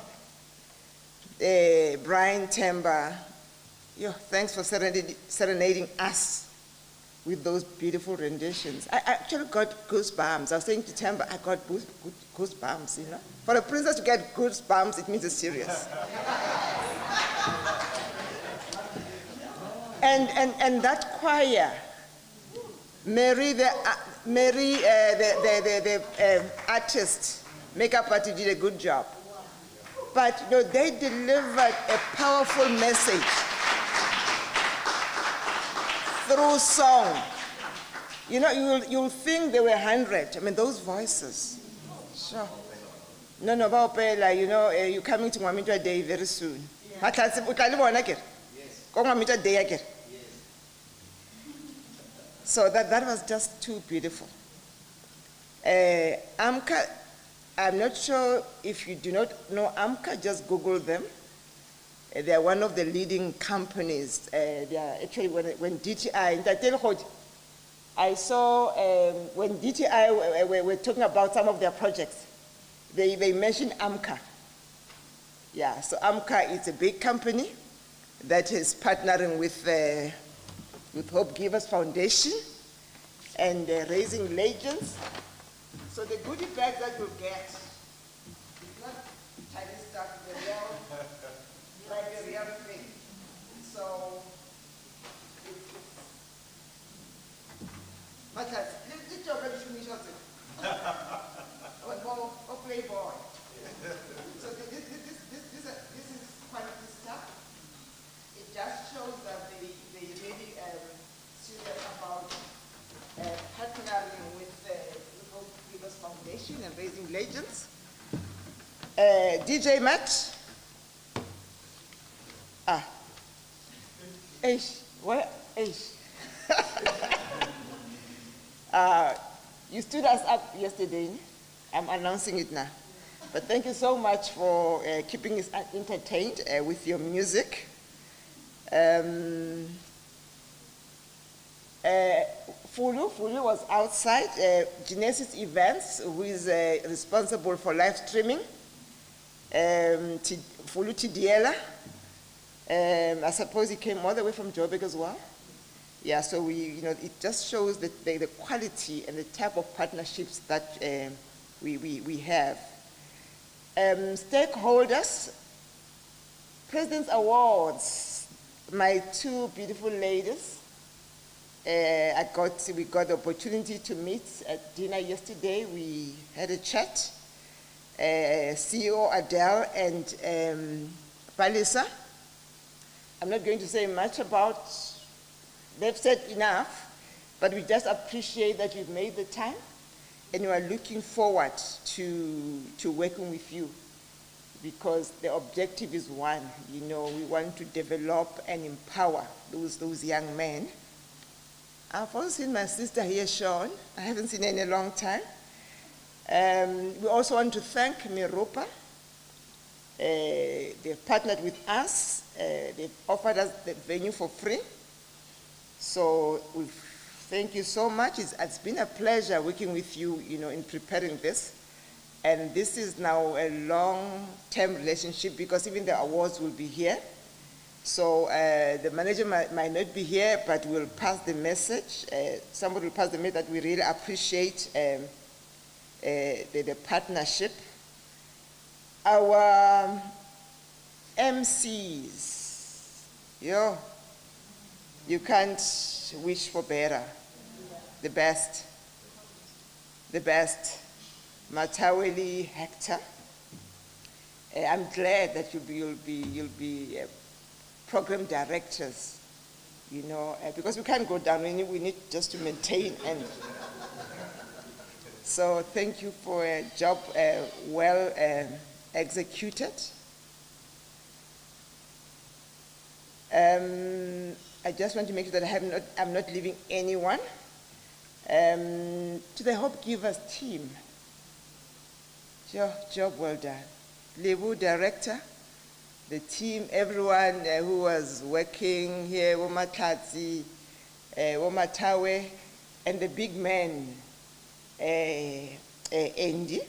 Speaker 6: Brian Temba, thanks for serenading us with those beautiful renditions. I actually got goosebumps. I was saying to Temba, I got goosebumps, For a princess to get goosebumps, it means it's serious. and that choir, Mary, the artist, makeup artist, did a good job. But they delivered a powerful message through song. You'll think there were 100. I mean, those voices. Sure. No, Baopela, you're coming to Mamita Day very soon. Yes. So that was just too beautiful. AMCA, I'm not sure if you do not know AMCA, just Google them. They are one of the leading companies. They are actually, when DTI, I saw when DTI were talking about some of their projects, they mentioned AMCA. Yeah, so AMCA is a big company that is partnering with Hope Givers Foundation and raising legends. So the goodie bag that you'll get is not Chinese stuff, the real, like the real thing. So, let's talk about or Playboy. So this is quality stuff. It just shows that they really serious about partnering with Hope Givers Foundation and raising legends. DJ Matt. What? You stood us up yesterday. I'm announcing it now. But thank you so much for keeping us entertained with your music. Fulu was outside. Genesis Events, who is responsible for live streaming. Fulu Tidiela. I suppose he came all the way from Joburg as well. Yeah, so it just shows the quality and the type of partnerships that we have. Stakeholders, President's Awards, my 2 beautiful ladies. We got the opportunity to meet at dinner yesterday. We had a chat. CEO Adele and Palisa. I'm not going to say much about, they've said enough, but we just appreciate that you've made the time and we are looking forward to working with you, because the objective is one. We want to develop and empower those young men. I've also seen my sister here, Sean. I haven't seen her in a long time. We also want to thank Miropa. They've partnered with us. They've offered us the venue for free. So thank you so much. It's been a pleasure working with you, in preparing this. And this is now a long-term relationship because even the awards will be here. So the manager might not be here, but we'll pass the message. Somebody will pass the message that we really appreciate the partnership. Our MCs, you can't wish for better. The best. Mataweli Hector. I'm glad that you'll be program directors, because we can't go down. We need just to maintain. And so thank you for a job well executed. I just want to make sure that I'm not leaving anyone. To the Hope Givers team, job well done. Lebu director, the team, everyone who was working here, Womatlatsi, Womatawe, and the big man, Andy,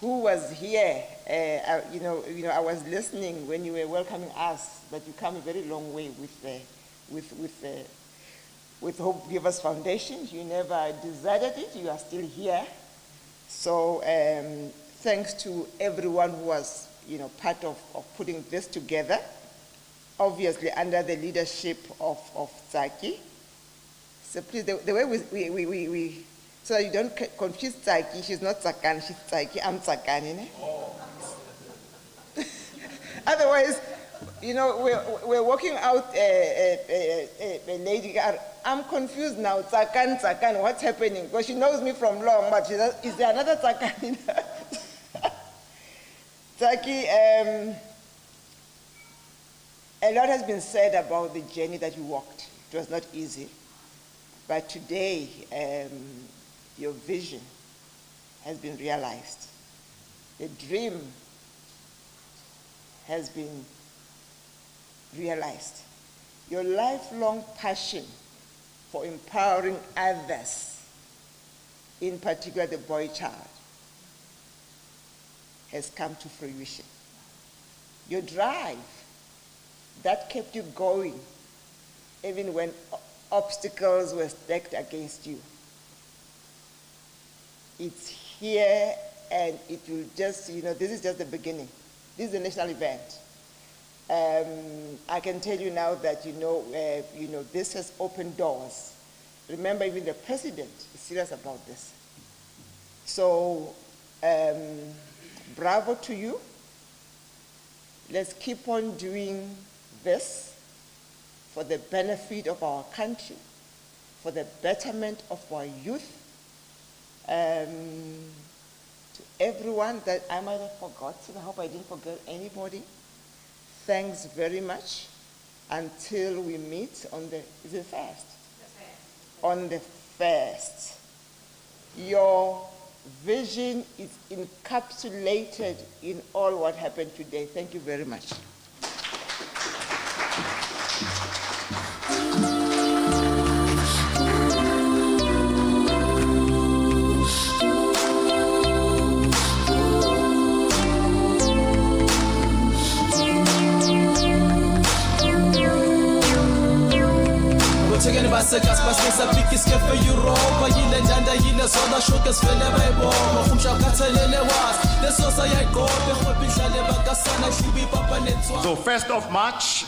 Speaker 6: who was here. I was listening when you were welcoming us, but you come a very long way with Hope Givers Foundation. You never deserted it. You are still here. So thanks to everyone who was, part of putting this together, obviously under the leadership of Tsaki. So please, the way we so that you don't confuse Tsaki, she's not Tsakan, she's Tsaki, I'm Tsakan. Otherwise, we're walking out a lady, I'm confused now, Tsakan, what's happening? Because she knows me from long, but is there another Tsakan in her? Tsaki, a lot has been said about the journey that you walked. It was not easy. But today, your vision has been realized. The dream has been realized. Your lifelong passion for empowering others, in particular the boy child, has come to fruition. Your drive that kept you going even when obstacles were stacked against you. It's here, and it will just, this is just the beginning. This is a national event. I can tell you now that, this has opened doors. Remember, even the president is serious about this. So, bravo to you. Let's keep on doing this for the benefit of our country, for the betterment of our youth. To everyone that I might have forgotten, I hope I didn't forget anybody. Thanks very much. Until we meet on the, is it first? On the 1st. Your vision is encapsulated in all what happened today. Thank you very much.
Speaker 8: Sekas basisa pikis kefe Europa yile ndanda yile zona shokes vele bayiboma khumsha kathelele was lesosa yayiqobe khophi dlale bakasana hlibi papa netswa.
Speaker 2: So 1st of March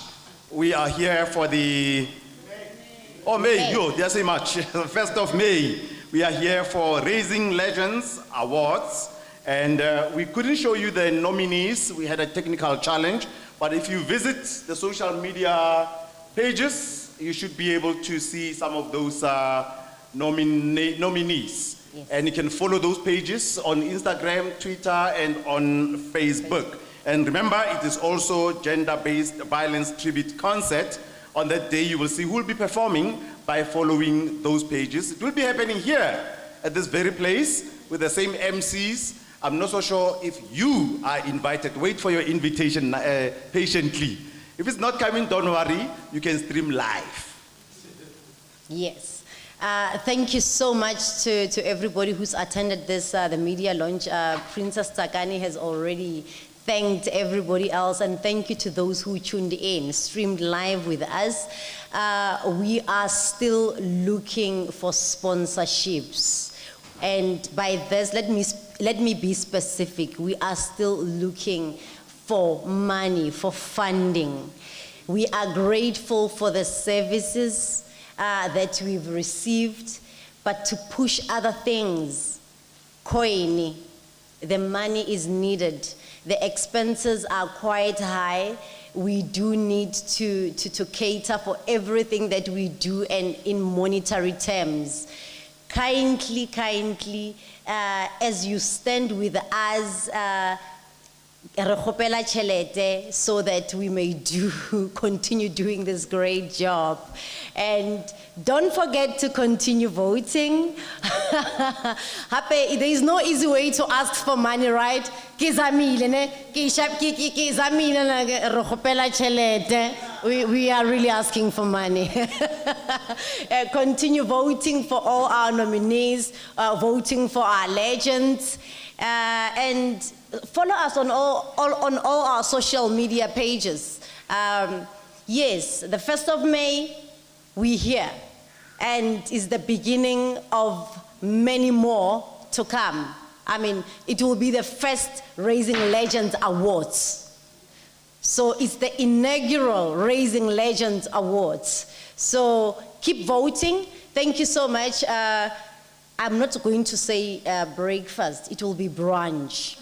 Speaker 2: we are here for the May, there's a March. 1st of May we are here for Raising Legends Awards, and we couldn't show you the nominees. We had a technical challenge, but if you visit the social media pages, you should be able to see some of those nominees. Yes. And you can follow those pages on Instagram, Twitter, and on Facebook. And remember, it is also gender-based violence tribute concert. On that day, you will see who will be performing by following those pages. It will be happening here at this very place with the same MCs. I'm not so sure if you are invited. Wait for your invitation patiently. If it's not coming, don't worry, you can stream live.
Speaker 4: Yes. Thank you so much to everybody who's attended this, the media launch. Princess Takani has already thanked everybody else, and thank you to those who tuned in, streamed live with us. We are still looking for sponsorships. And by this, let me be specific. We are still looking for money, for funding. We are grateful for the services that we've received, but to push other things, koini, the money is needed. The expenses are quite high. We do need to cater for everything that we do and in monetary terms. Kindly, as you stand with us, so that we may continue doing this great job. And don't forget to continue voting. There is no easy way to ask for money, right? We are really asking for money. Continue voting for all our nominees, voting for our legends, and follow us on all our social media pages. Yes, the 1st of May, we're here, and is the beginning of many more to come. I mean, it will be the first Raising Legends Awards. So it's the inaugural Raising Legends Awards. So keep voting. Thank you so much. I'm not going to say breakfast, it will be brunch.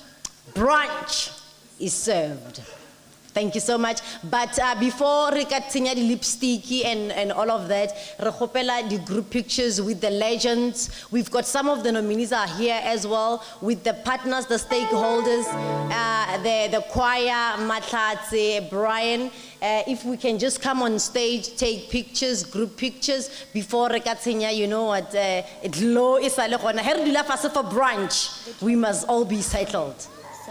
Speaker 4: Brunch is served. Thank you so much. But before we continue the lipstick and all of that, the group pictures with the legends. We've got some of the nominees are here as well with the partners, the stakeholders, the choir, Matlatse, Brian. If we can just come on stage, take pictures, group pictures before Rekatsinya, you know what, it low is for brunch. We must all be settled.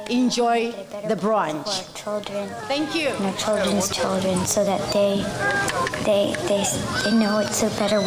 Speaker 4: Enjoy the brunch.
Speaker 10: For children.
Speaker 4: Thank you.
Speaker 10: And our children's children, so that they know it's a better world.